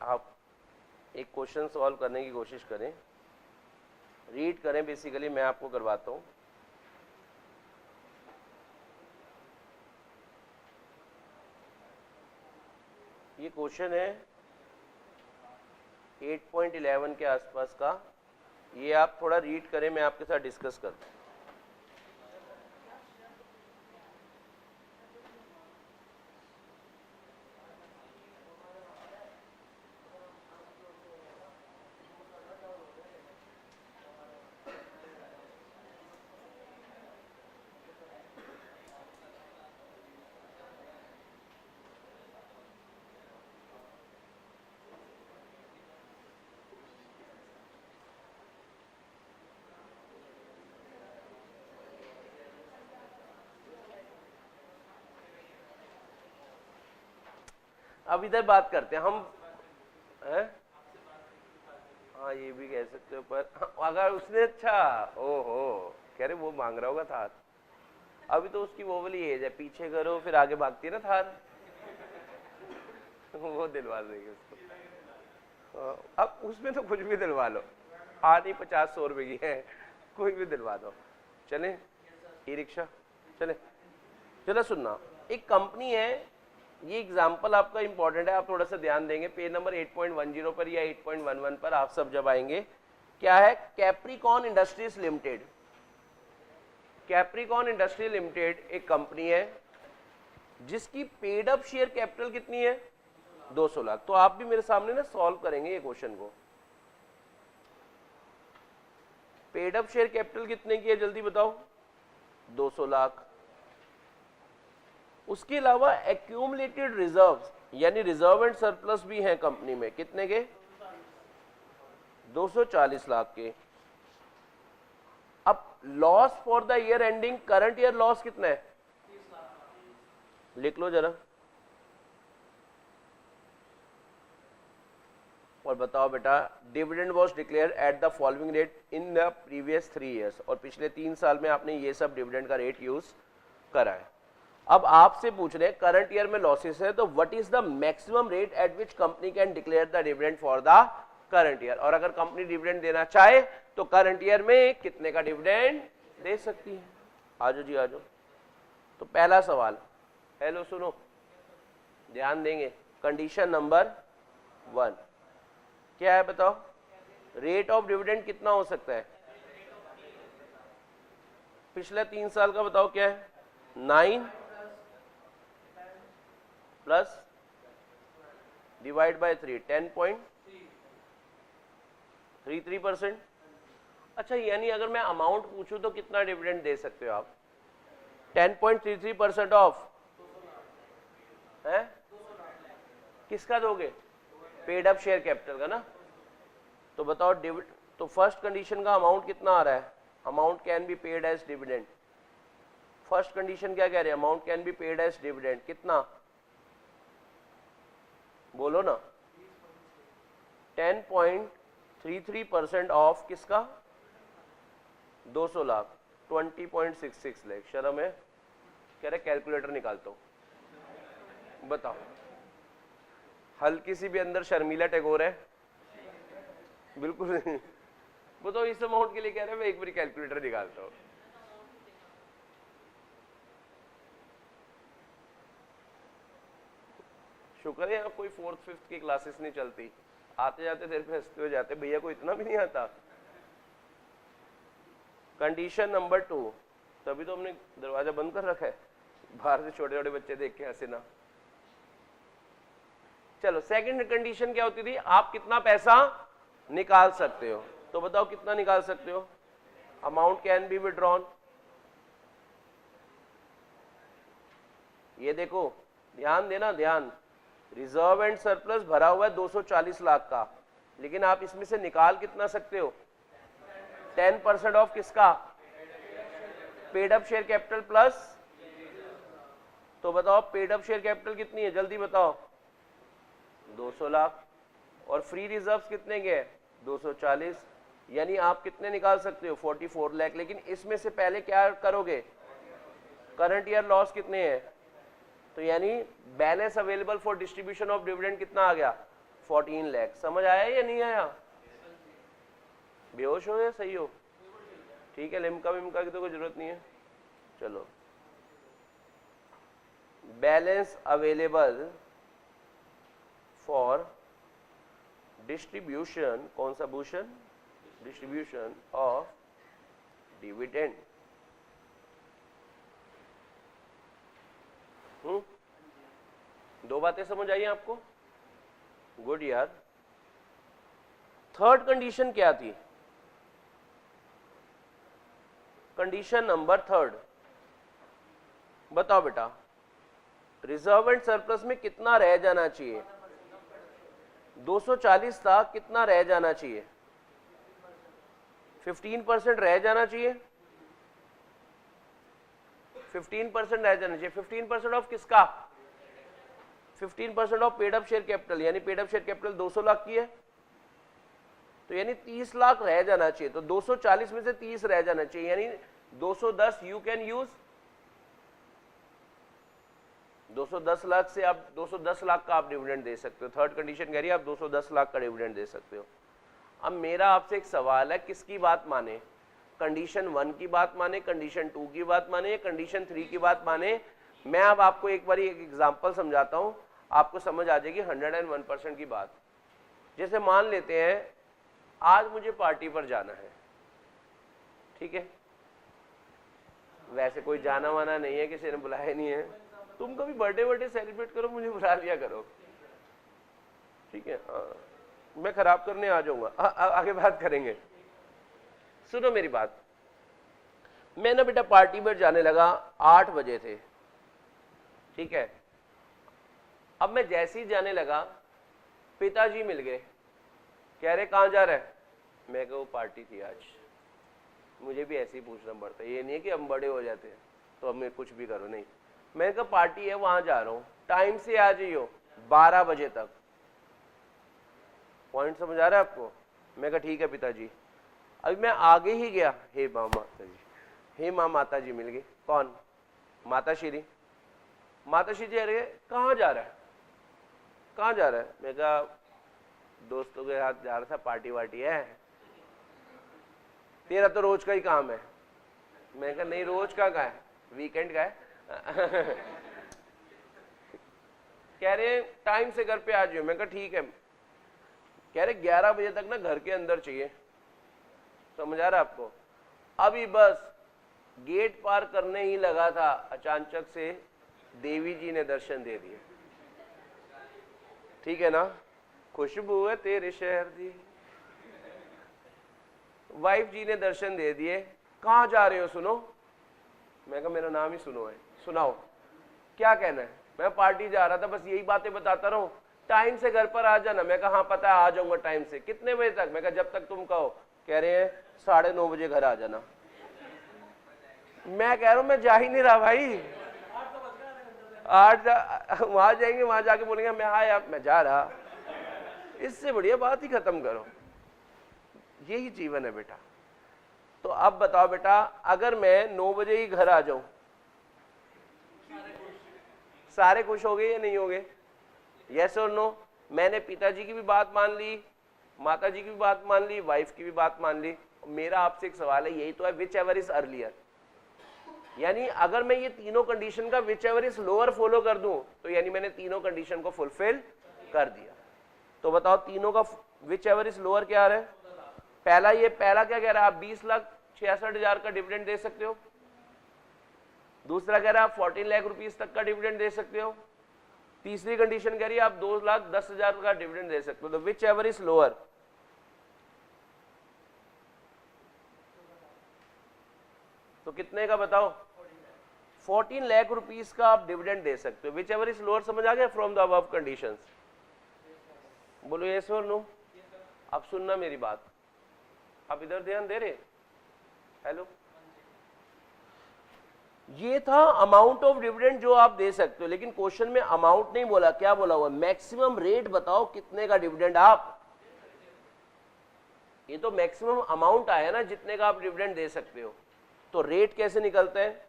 आप एक क्वेश्चन सॉल्व करने की कोशिश करें, रीड करें, बेसिकली मैं आपको करवाता हूं। ये क्वेश्चन है 8.11 के आसपास का, ये आप थोड़ा रीड करें, मैं आपके साथ डिस्कस करता हूं। अब इधर बात करते हैं हम, है? हाँ ये भी कह सकते हो, पर अगर उसने, अच्छा ओहो कह रहे वो मांग रहा होगा थार, अभी तो उसकी वो वाली एज है, पीछे करो फिर आगे भागती है ना थार वो दिलवा देंगे उसको। अब उसमें तो कुछ भी दिलवा लो, आधी 50-100 रुपए की है, कोई भी दिलवा दो। चले ई रिक्शा, चले चलो सुनना, एक कंपनी है, ये एग्जाम्पल आपका इंपॉर्टेंट है, आप थोड़ा सा ध्यान देंगे, पेज नंबर 8.10 पर या 8.11 पर आप सब जब आएंगे। क्या है, Capricorn industries limited. Capricorn industry limited एक कंपनी है जिसकी पेड अप शेयर कैपिटल कितनी है, 200 लाख। तो आप भी मेरे सामने ना सॉल्व करेंगे ये क्वेश्चन को। पेड अप शेयर कैपिटल कितने की है जल्दी बताओ, 200 लाख। उसके अलावा एक्यूमुलेटेड रिजर्व्स यानी रिजर्व एंड सरप्लस भी हैं कंपनी में, कितने के, 240 लाख के। अब loss for the year ending, current year loss कितना है, लिख लो जरा और बताओ बेटा। Dividend was declare at the following rate in the previous 3 years, और पिछले 3 साल में आपने ये सब डिविडेंड का रेट यूज करा है। अब आपसे पूछ रहे हैं करंट ईयर में लॉसेस है, तो what is the maximum rate at which company can declare the dividend for the current year, और अगर कंपनी डिविडेंड देना चाहे तो करंट ईयर में कितने का डिविडेंड दे सकती है। आजो जी आजो। तो पहला सवाल, हेलो सुनो, ध्यान देंगे। कंडीशन नंबर 1 क्या है बताओ, रेट ऑफ डिविडेंड कितना हो सकता है, पिछले 3 साल का बताओ क्या है, 9 प्लस डिवाइड बाय 3, 10.33%। अच्छा, यानी अगर मैं अमाउंट पूछूं तो कितना डिविडेंड दे सकते हो आप, 10.33% ऑफ है, किसका दोगे, पेड अप शेयर कैपिटल का ना। तो बताओ तो फर्स्ट कंडीशन का अमाउंट कितना आ रहा है, amount can be paid as dividend. First condition क्या कह रहे हैं, amount can be paid as dividend, कितना बोलो ना, 10.33% ऑफ किसका, 200 लाख, 20.66 लाख। शर्म है, कह रहे कैलकुलेटर निकालता हूं, बताओ। हल्की सी भी अंदर शर्मिला टैगोर है, बिल्कुल नहीं। बताओ इस अमाउंट के लिए कह रहे हैं मैं एक बार कैलकुलेटर निकालता हूं। शुक्र है यहाँ कोई 4th 5th की क्लासेस नहीं चलती, आते जाते देर पे हंसते हो जाते, भैया को इतना भी नहीं आता। कंडीशन नंबर 2, तभी तो हमने दरवाजा बंद कर रखा है, बाहर से छोटे छोटे बच्चे देख के हंसे ना। चलो सेकंड कंडीशन क्या होती थी, आप कितना पैसा निकाल सकते हो, तो बताओ कितना निकाल सकते हो, अमाउंट कैन बी विड्रॉन। ये देखो ध्यान देना, ध्यान, रिजर्व एंड सरप्लस भरा हुआ है 240 लाख का, लेकिन आप इसमें से निकाल कितना सकते हो, 10% ऑफ किसका, paid up share capital plus. तो बताओ पेड अप शेयर कैपिटल कितनी है, जल्दी बताओ, 200 लाख, और फ्री रिजर्व्स कितने के, 240, यानी आप कितने निकाल सकते हो, 44 लाख। लेकिन इसमें से पहले क्या करोगे, करंट ईयर लॉस कितने हैं, तो यानी balance available for distribution of dividend कितना आ गया, 14 लाख। समझ आया या नहीं आया, बेहोश हो या सही हो, ठीक है, लिमका विमका की तो कोई जरूरत नहीं है। चलो, बैलेंस अवेलेबल फॉर डिस्ट्रीब्यूशन, कौन सा भूषण, डिस्ट्रीब्यूशन ऑफ डिविडेंड। दो बातें समझ आई आपको, गुड यार। थर्ड कंडीशन क्या थी, कंडीशन नंबर 3, बताओ बेटा, रिजर्व एंड सरप्लस में कितना रह जाना चाहिए, 240 था, कितना रह जाना चाहिए, 15% रह जाना चाहिए, 15% रह जाना चाहिए। 15% ऑफ किसका, 15% of paid up share capital, यानी paid up share capital 200 lakh की है, तो यानी 30 लाख रह जाना चाहिए। तो 240 में से 30 रह जाना चाहिए, यानी 210 यू कैन यूज। 210 लाख से आप 210 लाख का आप डिविडेंड दे सकते हो। थर्ड कंडीशन कह रही है आप 210 लाख का डिविडेंड दे सकते हो। अब मेरा आपसे एक सवाल है, किसकी बात माने, कंडीशन 1 की बात माने, कंडीशन 2 की बात माने, या कंडीशन 3 की बात माने। मैं अब आपको एक बार एक एग्जांपल समझाता हूं, आपको समझ आ जाएगी 101% की बात। जैसे मान लेते हैं आज मुझे पार्टी पर जाना है, ठीक है, वैसे कोई जाना वाना नहीं है, किसी ने बुलाया नहीं है, तुम कभी बर्थडे सेलिब्रेट करो, मुझे बुला लिया करो, ठीक है, मैं खराब करने आ जाऊंगा, आगे बात करेंगे। सुनो मेरी बात, मैं ना बेटा पार्टी पर जाने लगा, 8 बजे थे, ठीक है। अब मैं जैसे ही जाने लगा, पिताजी मिल गए, कह रहे कहां जा रहे हैं, मैं कहा वो पार्टी थी आज। मुझे भी ऐसे ही पूछना पड़ता है, ये नहीं है कि हम बड़े हो जाते हैं तो हमें कुछ भी करो, नहीं। मैंने कहा पार्टी है वहां जा रहा हूँ, टाइम से आ जाइयो 12 बजे तक। पॉइंट समझ आ रहा है आपको? मैं कहा ठीक है पिताजी। अभी मैं आगे ही गया, हे माँ माता जी, हे माँ माता जी मिल गई। कौन? माता श्री। माता श्री जी अरे कहाँ जा रहा है, कहाँ जा रहा है? मैं कहा दोस्तों के साथ जा रहा था, पार्टी वार्टी है। तेरा तो रोज का ही काम है। मैं कहा नहीं, रोज का है, वीकेंड का है। कह रहे टाइम से घर पे आ जाओ। मैं कहा ठीक है। कह रहे 11 बजे तक ना घर के अंदर चाहिए। समझ आ रहा है आपको? अभी बस गेट पार करने ही लगा था, अचानक से देवी जी ने दर्शन दे दिए। ठीक है ना? खुशबू है तेरे शहर दी। वाइफ जी ने दर्शन दे दिए। कहाँ जा रहे हो? सुनो। मैं कहा मेरा नाम ही सुनो है। सुनाओ क्या कहना है? मैं पार्टी जा रहा था, बस यही बातें बताता रहूं, टाइम से घर पर आ जाना। मैं कहा हाँ पता है, आ जाऊंगा टाइम से। कितने बजे तक? मैं कहा जब तक तुम कहो। कह रहे हैं 9:30 बजे घर आ जाना। मैं कह रहा हूं मैं जा ही नहीं रहा भाई। 8 वहां जाएंगे, वहां जाके बोलेंगे मैं हाँ यार मैं जा रहा। इससे बढ़िया बात ही खत्म करो। यही जीवन है बेटा। तो अब बताओ बेटा, अगर मैं 9 बजे ही घर आ जाऊं, सारे खुश हो गए या नहीं हो गए? यस और नो? मैंने पिताजी की भी बात मान ली, माता जी की भी बात मान ली, वाइफ की भी बात मान ली। मेरा आपसे एक सवाल है, यही तो है विच एवर इज अर्लियर। यानी अगर मैं ये तीनों कंडीशन का which ever is lower follow कर दूं तो यानी मैंने तीनों कंडीशन को फुलफिल कर दिया। तो बताओ तीनों का विच एवर इज लोअर क्या आ रहा है? पहला क्या कह रहा है? आप 20,66,000 का डिविडेंड दे सकते हो। दूसरा कह रहा है आप 14 लाख रुपीस तक का डिविडेंड दे सकते हो। तीसरी कंडीशन कह रही है आप 2,10,000 का डिविडेंड दे सकते हो। तो विच एवर इज लोअर? तो कितने का बताओ? 14 लाख रुपीस का आप डिविडेंड दे सकते हो। विच एवर इज लोअर समझ आ गया फ्रॉम द अबव कंडीशंस? बोलो यस और नो। अब सुनना मेरी बात, आप इधर ध्यान दे रहे? हेलो, ये था अमाउंट ऑफ डिविडेंड जो आप दे सकते हो, लेकिन क्वेश्चन में अमाउंट नहीं बोला। क्या बोला हुआ? मैक्सिमम रेट बताओ कितने का डिविडेंड आप। ये तो मैक्सिमम अमाउंट आया ना जितने का आप डिविडेंड दे सकते हो। तो रेट कैसे निकलते हैं?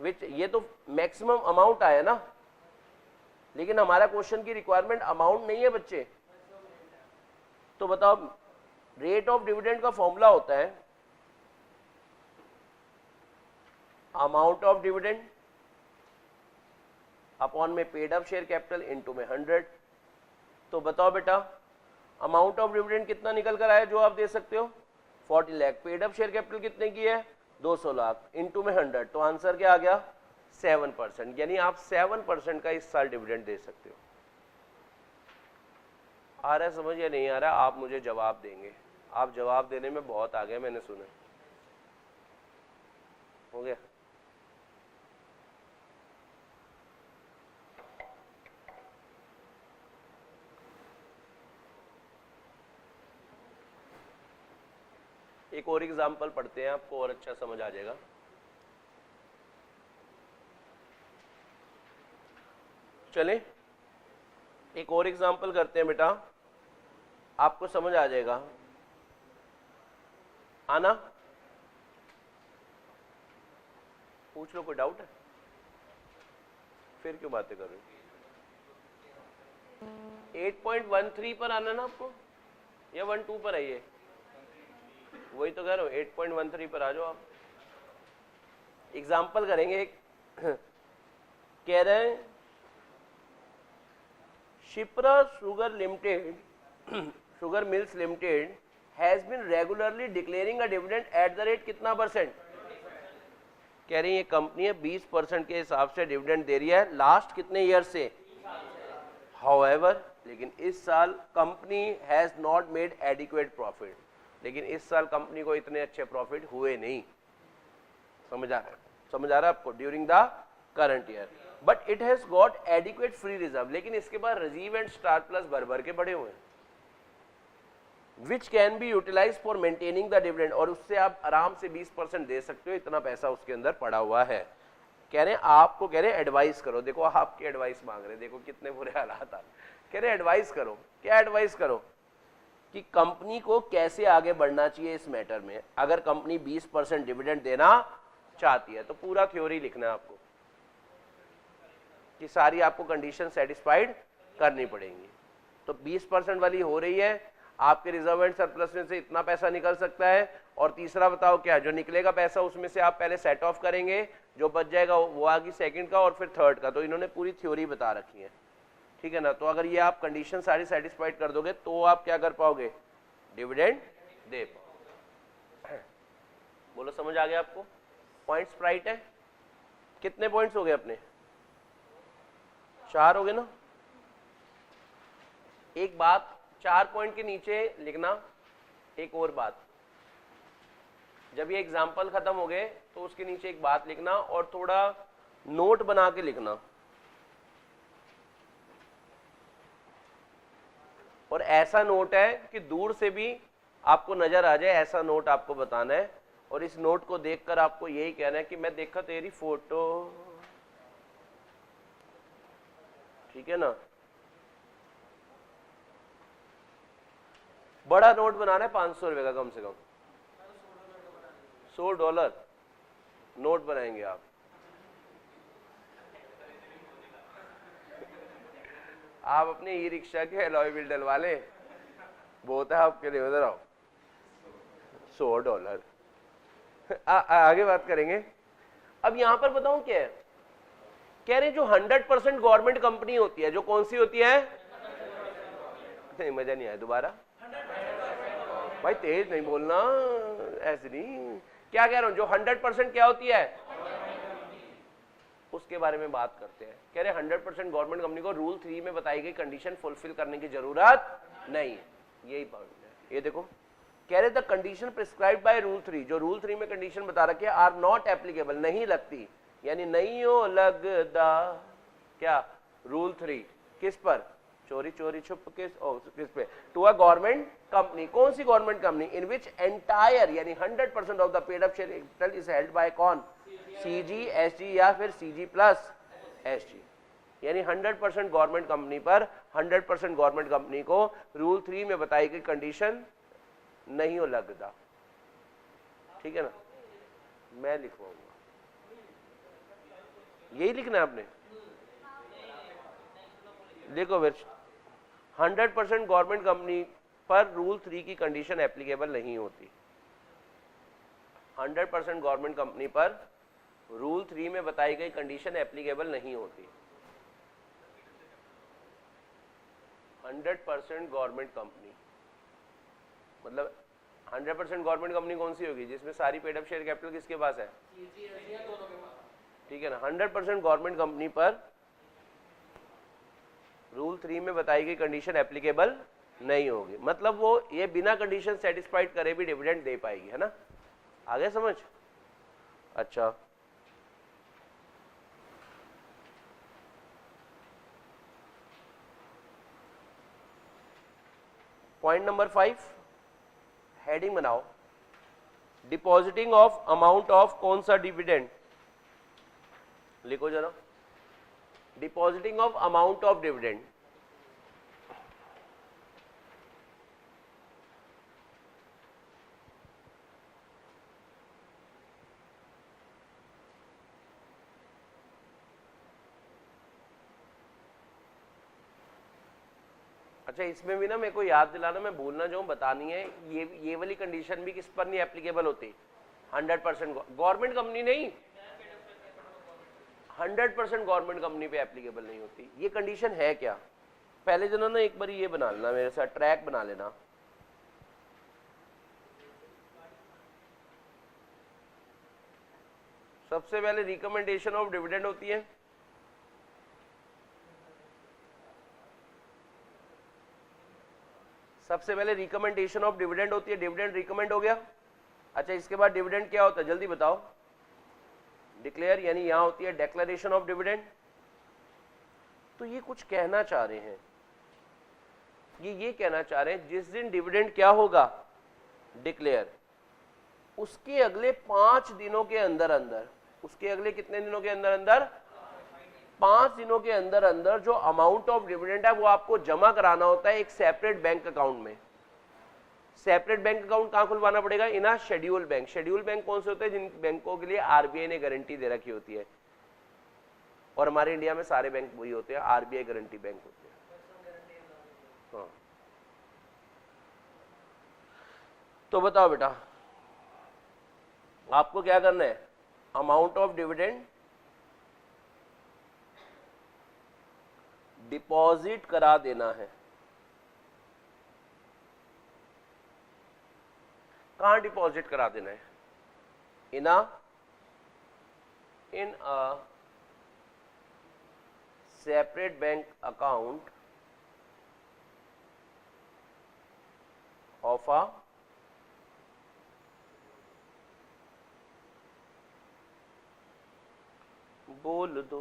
विच, ये तो मैक्सिमम अमाउंट आया ना, लेकिन हमारा क्वेश्चन की रिक्वायरमेंट अमाउंट नहीं है बच्चे। तो बताओ रेट ऑफ डिविडेंड का फॉर्मूला होता है अमाउंट ऑफ डिविडेंड अपॉन में paid up share capital into में 100। तो बताओ बेटा अमाउंट ऑफ डिविडेंड कितना निकल कर आया जो आप दे सकते हो? 40 lakh. Paid up share capital कितने की है? 200 लाख इनटू में 100। तो आंसर क्या आ गया? 7%। यानी आप 7% का इस साल डिविडेंड दे सकते हो। आ रहा है समझ या नहीं आ रहा? आप मुझे जवाब देंगे। आप जवाब देने में बहुत आ गए, मैंने सुना। हो गया? एक और एग्जाम्पल पढ़ते हैं, आपको और अच्छा समझ आ जाएगा। चलें एक और एग्जाम्पल करते हैं बेटा, आपको समझ आ जाएगा। आना, पूछ लो, कोई डाउट है? फिर क्यों बातें कर रहे हो? 8.13 पर आना ना आपको, या 12 पर आइए? वही तो कह रहा हूँ, 8.13 पर आ जाओ आप। एग्जाम्पल करेंगे एक। कह रहे हैं Shipra sugar limited, sugar mills limited has been regularly declaring a dividend at the rate कितना परसेंट? कह रही है कंपनी है 20% के हिसाब से डिविडेंड दे रही है लास्ट कितने ईयर से? हाउएवर, लेकिन इस साल company has not made adequate profit. लेकिन इस साल कंपनी को इतने अच्छे प्रॉफिट हुए नहीं। समझ आ रहा है? समझ आ रहा है आपको? During the current year, but it has got adequate free reserve. लेकिन इसके बाद रिजर्व एंड स्टार प्लस भर भर के बढ़े हुए हैं। Which can be utilise for maintaining the dividend, और उससे आप आराम से 20% दे सकते हो, इतना पैसा उसके अंदर पड़ा हुआ है। कह रहे हैं आपको, कह रहे हैं एडवाइस करो, देखो आपकी एडवाइस मांग रहे हैं, देखो कितने बुरे हालात आ, कह रहे एडवाइस करो। क्या एडवाइस करो? कि कंपनी को कैसे आगे बढ़ना चाहिए इस मैटर में। अगर कंपनी 20% डिविडेंड देना चाहती है तो पूरा थ्योरी लिखना है आपको, कि सारी आपको कंडीशन सेटिस्फाइड करनी पड़ेंगी। तो 20% वाली हो रही है, आपके रिजर्व एंड सरप्लस में से इतना पैसा निकल सकता है, और तीसरा बताओ क्या, जो निकलेगा पैसा उसमें से आप पहले सेट ऑफ करेंगे, जो बच जाएगा वो आगे सेकंड का और फिर थर्ड का। तो इन्होंने पूरी थ्योरी बता रखी है, ठीक है ना। तो अगर ये आप कंडीशन सारी सेटिस्फाइड कर दोगे तो आप क्या कर पाओगे, डिविडेंड दे पाओगे। बोलो समझ आ गया आपको? पॉइंट्स राइट है? कितने पॉइंट्स हो गए अपने? 4 हो गए ना। एक बात 4 पॉइंट के नीचे लिखना, एक और बात, जब ये एग्जाम्पल खत्म हो गए तो उसके नीचे एक बात लिखना और थोड़ा नोट बना के लिखना। और ऐसा नोट है कि दूर से भी आपको नजर आ जाए, ऐसा नोट आपको बताना है। और इस नोट को देखकर आपको यही कहना है कि मैं देखा तेरी फोटो, ठीक है ना। बड़ा नोट बनाना है $500 का, कम से कम $100 नोट बनाएंगे आप। आप अपने ई रिक्शा के अलॉय व्हील डलवा ले, बहुत है आपके लिए, उधर आओ। $100 आगे बात करेंगे। अब यहां पर बताऊं क्या है, कह रहे हैं जो 100% गवर्नमेंट कंपनी होती है, जो कौन सी होती है? नहीं मजा नहीं आया, दोबारा भाई तेज नहीं बोलना, ऐसे नहीं। क्या कह रहा हूं, जो 100% क्या होती है उसके बारे में बात करते हैं। कह रहे 100% गवर्नमेंट कंपनी को रूल 3 में बताई गई कंडीशन फुलफिल करने की जरूरत नहीं। यही पॉइंट है, ये देखो। कह रहे the condition prescribed by rule 3, जो रूल 3 में कंडीशन बता रखी है, आर नॉट एप्लीकेबल, नहीं लगती, यानी नहीं हो लगदा। क्या? रूल 3 किस पर? चोरी चोरी छुप किस पे? To a government company. कौन सी government company? In which entire यानी 100% of the paid up share capital is held by कौन? सीजी, एसजी या फिर सीजी प्लस एसजी। यानी 100% गवर्नमेंट कंपनी पर 100% गवर्नमेंट कंपनी को रूल 3 में बताई गई कंडीशन नहीं हो लगता, ठीक है ना। मैं लिखवाऊंगा, यही लिखना है आपने। देखो फिर 100% गवर्नमेंट कंपनी पर रूल 3 की कंडीशन एप्लीकेबल नहीं होती। 100% गवर्नमेंट कंपनी पर रूल 3 में बताई गई कंडीशन एप्लीकेबल नहीं होती। 100% गवर्नमेंट कंपनी मतलब 100% गवर्नमेंट कंपनी कौन सी होगी? जिसमें सारी पेड अप शेयर कैपिटल किसके पास है? ठीक है ना। 100% गवर्नमेंट कंपनी पर रूल 3 में बताई गई कंडीशन एप्लीकेबल नहीं होगी, मतलब वो ये बिना कंडीशन सेटिस्फाइड करे भी डिविडेंड दे पाएगी, है ना। आगे समझ? अच्छा, पॉइंट नंबर 5 हेडिंग बनाओ, डिपॉजिटिंग ऑफ अमाउंट ऑफ कौन सा डिविडेंड? लिखो जरा, depositing of amount of dividend. अच्छा, इसमें भी ना मेरे को याद दिलाना, मैं भूलना जो बतानी है, ये वाली कंडीशन भी किस पर नहीं एप्लीकेबल होती? 100% गवर्नमेंट कंपनी नहीं, 100% गवर्नमेंट कंपनी पे एप्लीकेबल नहीं होती। ये कंडीशन है क्या? पहले जो ना एक बार ये बना लेना, मेरे साथ ट्रैक बना लेना। सबसे पहले रिकमेंडेशन ऑफ डिविडेंड होती है, सबसे पहले रिकमेंडेशन ऑफ डिविडेंड होती है। डिविडेंड रिकमेंड हो गया। अच्छा, इसके बाद डिविडेंड क्या होता है? जल्दी बताओ। डिक्लेयर, यानी यहां होती है डेक्लेरेशन ऑफ डिविडेंड। तो ये कुछ कहना चाह रहे हैं ये कहना चाह रहे हैं जिस दिन डिविडेंड क्या होगा डिक्लेयर, उसके अगले 5 दिनों के अंदर अंदर, उसके अगले कितने दिनों के अंदर अंदर, 5 दिनों के अंदर अंदर जो अमाउंट ऑफ डिविडेंड है वो आपको जमा कराना होता है एक सेपरेट बैंक अकाउंट में। सेपरेट बैंक अकाउंट कहां खुलवाना पड़ेगा, in a schedule bank. Schedule bank कौन से होते हैं, जिन बैंकों के लिए आरबीआई ने गारंटी दे रखी होती है, और हमारे इंडिया में सारे बैंक वही होते हैं, आरबीआई गारंटी बैंक होते हैं। हाँ, तो बताओ बेटा आपको क्या करना है, अमाउंट ऑफ डिविडेंड डिपॉजिट करा देना है। कहां डिपॉजिट करा देना है, in a separate bank account of a बोल दो,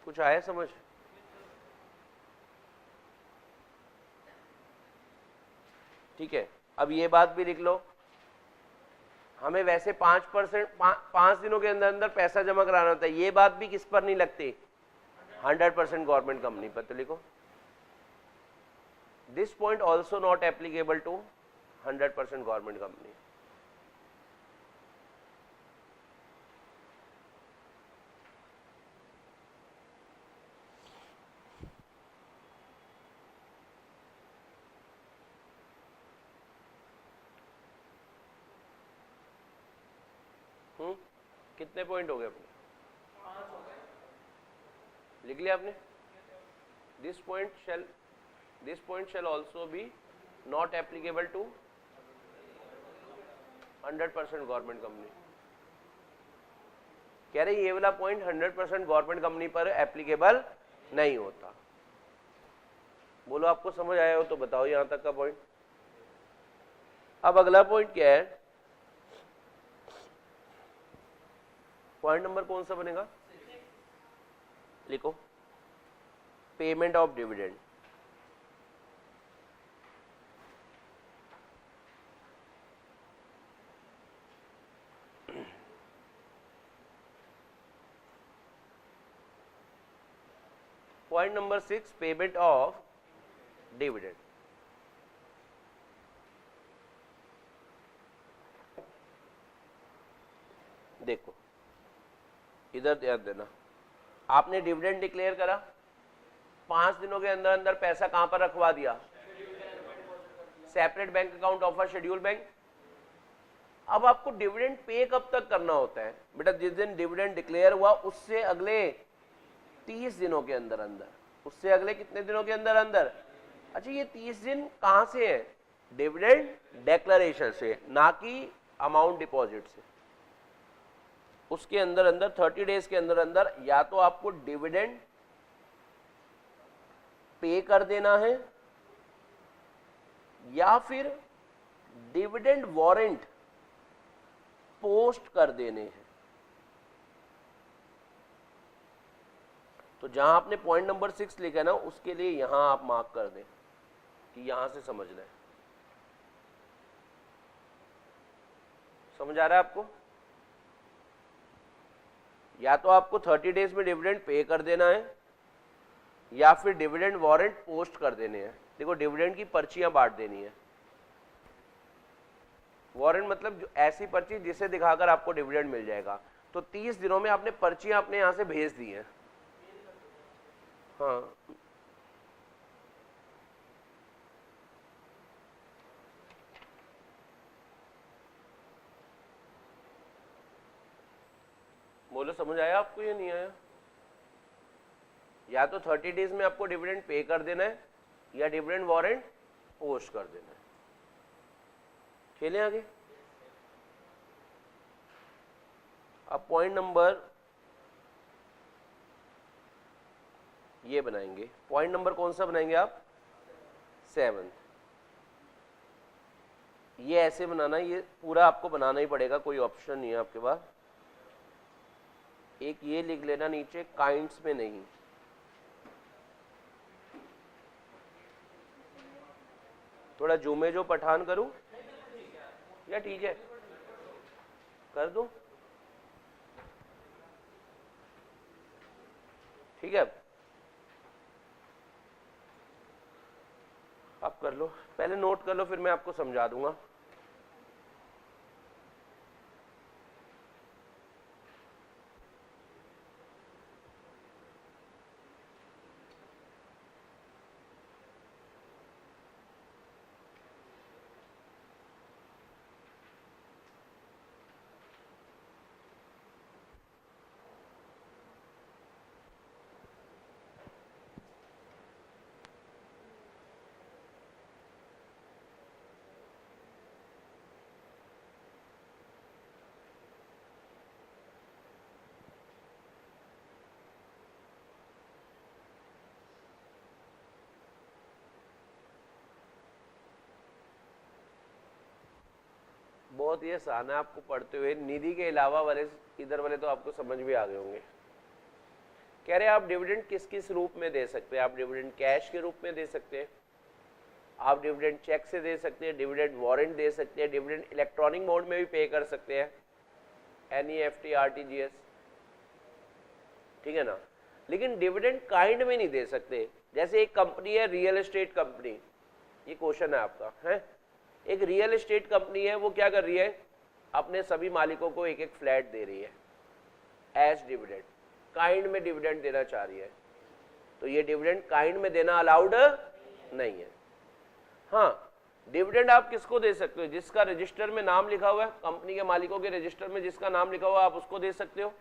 कुछ आया समझ? ठीक है, अब ये बात भी लिख लो, हमें वैसे 5% 5 दिनों के अंदर अंदर पैसा जमा कराना होता है, ये बात भी किस पर नहीं लगती, 100% गवर्नमेंट कंपनी पर। तो लिखो this point also not applicable to 100% government company. कितने पॉइंट हो गए अपने, लिख लिया आपने? This point shall also be not applicable to 100% government company. कह रहे ये वाला पॉइंट 100% गवर्नमेंट कंपनी पर एप्लीकेबल नहीं होता। बोलो आपको समझ आया हो तो बताओ यहां तक का पॉइंट। अब अगला पॉइंट क्या है, पॉइंट नंबर कौन सा बनेगा, लिखो payment of dividend. Point number 6 payment of dividend. देखो इधर ध्यान देना, आपने डिविडेंड डिक्लेयर करा, 5 दिनों के अंदर अंदर पैसा कहां पर रखवा दिया, separate bank account of a schedule bank. अब आपको डिविडेंड पे कब तक करना होता है बेटा, जिस दिन डिविडेंड डिक्लेयर हुआ उससे अगले 30 दिनों के अंदर अंदर, उससे अगले कितने दिनों के अंदर अंदर। अच्छा ये 30 दिन कहां से है, डिविडेंड डिक्लेरेशन से, ना कि अमाउंट डिपॉजिट से। उसके अंदर अंदर 30 डेज के अंदर अंदर या तो आपको डिविडेंड पे कर देना है या फिर डिविडेंड वारंट पोस्ट कर देने हैं। तो जहां आपने पॉइंट नंबर 6 लिखा है ना, उसके लिए यहां आप मार्क कर दें कि यहां से समझना है। समझ आ रहा है आपको? या तो आपको 30 डेज में डिविडेंड पे कर देना है या फिर डिविडेंड वारंट पोस्ट कर देने हैं। देखो डिविडेंड की पर्चियां बांट देनी है, वारंट मतलब जो ऐसी पर्ची जिसे दिखाकर आपको डिविडेंड मिल जाएगा। तो 30 दिनों में आपने पर्चियां अपने यहां से भेज दी हैं। हाँ बोलो समझ आया आपको या नहीं आया? या तो 30 डेज में आपको डिविडेंड पे कर देना है या डिविडेंड वारंट पोस्ट कर देना है। चलिए आगे। अब पॉइंट नंबर ये बनाएंगे, पॉइंट नंबर कौन सा बनाएंगे आप, 7। ये ऐसे बनाना, ये पूरा आपको बनाना ही पड़ेगा, कोई ऑप्शन नहीं है आपके पास। एक ये लिख लेना नीचे, काइंड्स में नहीं, थोड़ा जुमे जो पठान करूं या ठीक है कर दूं? ठीक है आप कर लो, पहले नोट कर लो फिर मैं आपको समझा दूंगा। बहुत ही आसान है आपको पढ़ते हुए, निधि के अलावा वाले इधर वाले तो आपको समझ भी आ गए होंगे। कह रहे हैं आप डिविडेंड किस किस रूप में दे सकते हैं। आप डिविडेंड कैश के रूप में दे सकते हैं, आप डिविडेंड चेक से दे सकते हैं, डिविडेंड वारंट दे सकते हैं, डिविडेंड इलेक्ट्रॉनिक मोड में भी पे कर सकते हैं, NEFT RTGS, ठीक है ना। लेकिन डिविडेंड काइंड में नहीं दे सकते। जैसे एक कंपनी है रियल एस्टेट कंपनी, ये क्वेश्चन है आपका है, एक रियल एस्टेट कंपनी है, वो क्या कर रही है, अपने सभी मालिकों को एक एक फ्लैट दे रही है एज डिविडेंड, काइंड में डिविडेंड देना चाह रही है, तो ये डिविडेंड काइंड में देना अलाउड नहीं है। हाँ, डिविडेंड आप किसको दे सकते हो, जिसका रजिस्टर में नाम लिखा हुआ है, कंपनी के मालिकों के रजिस्टर में जिसका नाम लिखा हुआ है आप उसको दे सकते हो।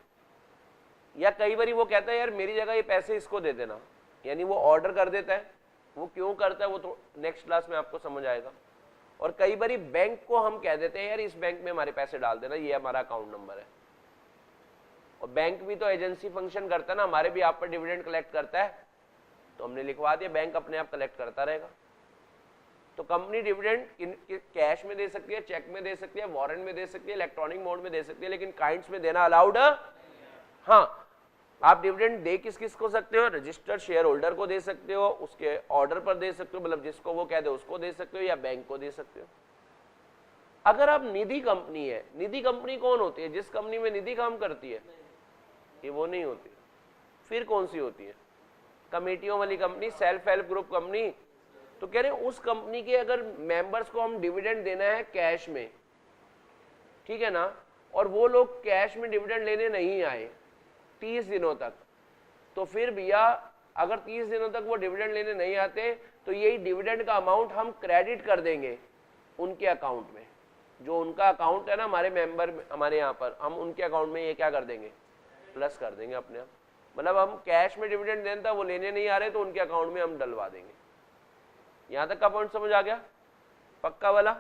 या कई बार वो कहता है यार मेरी जगह ये पैसे इसको दे देना, यानी वो ऑर्डर कर देता है, वो क्यों करता है वो तो नेक्स्ट क्लास में आपको समझ आएगा। और कई बार बैंक को हम कह देते हैं यार इस बैंक में हमारे पैसे डाल देना, ये हमारा अकाउंट नंबर है। और बैंक भी तो एजेंसी फंक्शन करता है ना, हमारे भी आप पर डिविडेंड कलेक्ट करता है, तो हमने लिखवा दिया, बैंक अपने आप कलेक्ट करता रहेगा। तो कंपनी डिविडेंड कैश में दे सकती है, चेक में दे सकती है, वारंट में दे सकती है, इलेक्ट्रॉनिक मोड में दे सकती है, लेकिन काइंड्स में देना अलाउड। हाँ, आप डिविडेंड दे किस किस को सकते हो, रजिस्टर्ड शेयर होल्डर को दे सकते हो, उसके ऑर्डर पर दे सकते हो, मतलब जिसको वो कह दे उसको दे सकते हो, या बैंक को दे सकते हो। अगर आप निधि कंपनी है, निधि कंपनी कौन होती है, जिस कंपनी में निधि काम करती है, ये वो नहीं होती, फिर कौन सी होती है, कमेटियों वाली company, self help group company. तो कह रहे हैं उस कंपनी के अगर मेंबर्स को हम डिविडेंड देना है कैश में, ठीक है ना, और वो लोग कैश में डिविडेंड लेने नहीं आए 30 दिनों तक, तो फिर भैया अगर 30 दिनों तक वो डिविडेंड लेने नहीं आते तो यही डिविडेंड का अमाउंट हम क्रेडिट कर देंगे उनके अकाउंट में, जो उनका अकाउंट है ना हमारे मेंबर हमारे यहाँ पर, हम उनके अकाउंट में ये क्या कर देंगे, प्लस कर देंगे अपने आप। मतलब हम कैश में डिविडेंड देना था, वो लेने नहीं आ रहे तो उनके अकाउंट में हम डलवा देंगे। यहां तक का पॉइंट समझ आ गया, पक्का वाला।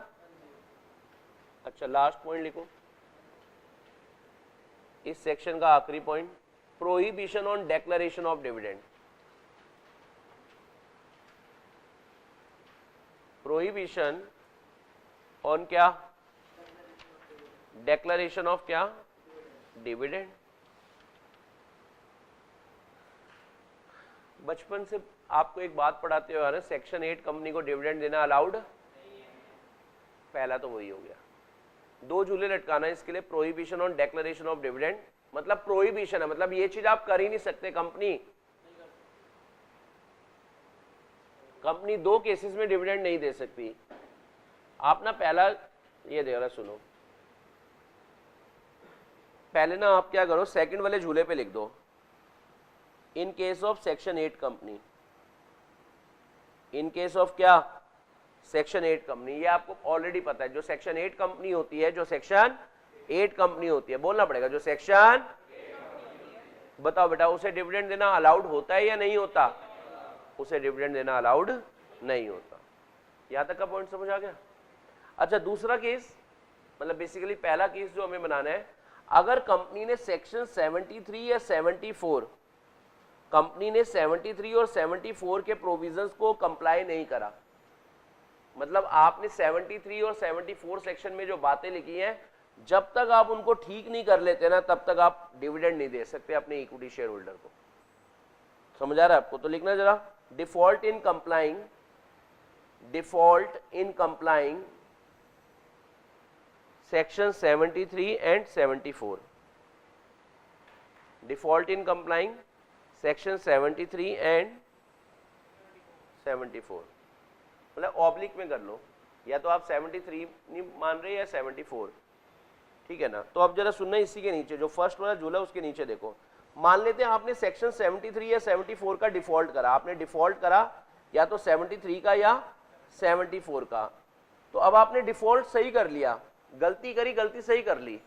अच्छा, लास्ट पॉइंट लिखो इस सेक्शन का, आखिरी point, prohibition on declaration of dividend. Prohibition on क्या, डेक्लरेशन ऑफ क्या, डिविडेंड। बचपन से आपको एक बात पढ़ाते हुए सेक्शन 8 कंपनी को डिविडेंड देना अलाउड, पहला तो वही हो गया। 2 झूले लटकाना है इसके लिए, prohibition on declaration of dividend, मतलब प्रोहिबिशन है, मतलब ये चीज आप कर ही नहीं सकते। कंपनी 2 केसेस में डिविडेंड नहीं दे सकती। आप ना पहला ये देख रहा, सुनो, पहले ना आप क्या करो, सेकंड वाले झूले पे लिख दो, इन case of section 8 company, in case of क्या, सेक्शन 8 कंपनी। ये आपको ऑलरेडी पता है, जो सेक्शन 8 कंपनी होती है, जो सेक्शन 8 कंपनी होती है, बोलना पड़ेगा, जो सेक्शन, बताओ बेटा, उसे डिविडेंड देना अलाउड होता है या नहीं होता, उसे डिविडेंड देना अलाउड नहीं होता। यहां तक का पॉइंट समझ आ गया। अच्छा, दूसरा केस, मतलब बेसिकली पहला केस जो हमें बनाना है, अगर कंपनी ने सेक्शन 73 या 74, कंपनी ने 73 और 74 के प्रोविजंस को कंप्लाई नहीं करा, मतलब आपने 73 और 74 सेक्शन में जो बातें लिखी हैं, जब तक आप उनको ठीक नहीं कर लेते ना, तब तक आप डिविडेंड नहीं दे सकते अपने इक्विटी शेयर होल्डर को। समझ आ रहा है आपको? तो लिखना जरा, default in complying default in complying section 73 and 74. Default in complying section 73 and 74, मतलब ऑब्लिक में कर लो, या तो आप 73 नहीं मान रहे या 74, ठीक है ना। तो अब जरा सुनना, इसी के नीचे जो फर्स्ट वाला झूला उसके नीचे देखो, मान लेते हैं आपने सेक्शन 73 या 74 का डिफॉल्ट करा, आपने डिफॉल्ट करा या तो 73 का या 74 का, तो अब आपने डिफॉल्ट सही कर लिया, गलती करी, गलती सही कर ली,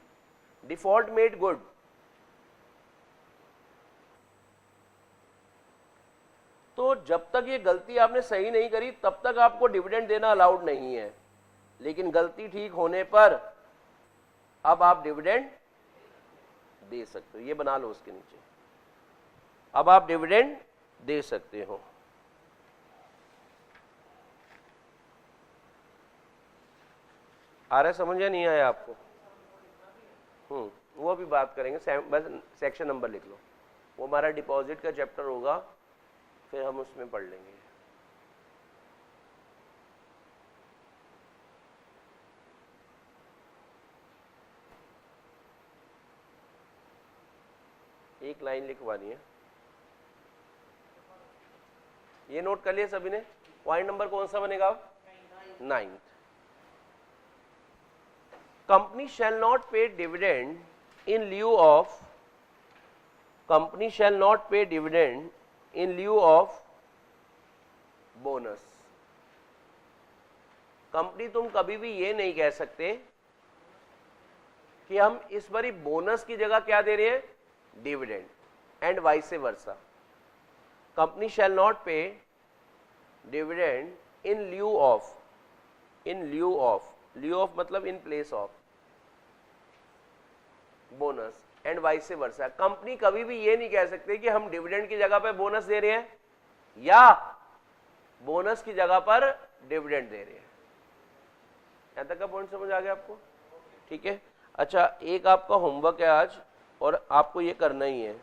डिफॉल्ट मेड गुड। तो जब तक ये गलती आपने सही नहीं करी तब तक आपको डिविडेंड देना अलाउड नहीं है, लेकिन गलती ठीक होने पर अब आप डिविडेंड दे सकते हो, ये बना लो उसके नीचे, अब आप डिविडेंड दे सकते हो। आ रहा है समझ या नहीं आया आपको? वो भी बात करेंगे, बस सेक्शन नंबर लिख लो, वो हमारा डिपॉजिट का चैप्टर होगा, फिर हम उसमें पढ़ लेंगे। एक लाइन लिखवानी है, ये नोट कर लिया सभी ने। पॉइंट नंबर कौन सा बनेगा? 9th। Company shall not pay dividend in lieu of, company shall not pay dividend in lieu of bonus. Company तुम कभी भी ये नहीं कह सकते कि हम इस बारी बोनस की जगह क्या दे रहे हैं? Dividend, and vice versa. Company shall not pay dividend in lieu of, in lieu of, lieu of मतलब in place of bonus, and vice versa. Company कभी भी ये नहीं कह सकते कि हम डिविडेंड की जगह पे बोनस दे रहे हैं या बोनस की जगह पर डिविडेंड दे रहे हैं। यहां तक का पॉइंट समझ आ गया आपको? ठीक है। अच्छा, एक आपका होमवर्क है आज और आपको ये करना ही है,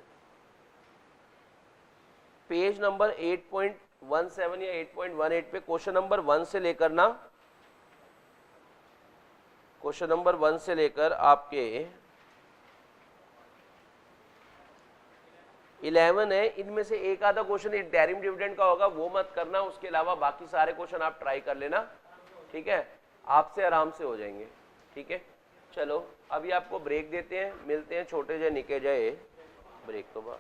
पेज नंबर 8.17 या 8.18 पे क्वेश्चन नंबर 1 से लेकर ना, क्वेश्चन नंबर 1 से लेकर आपके 11 है, इनमें से एक आधा क्वेश्चन इंटरिम डिविडेंड का होगा, वो मत करना, उसके अलावा बाकी सारे क्वेश्चन आप ट्राई कर लेना, ठीक है, आपसे आराम से हो जाएंगे। ठीक है, चलो अभी आपको ब्रेक देते हैं, मिलते हैं छोटे जय निके जय ब्रेक तो बाद।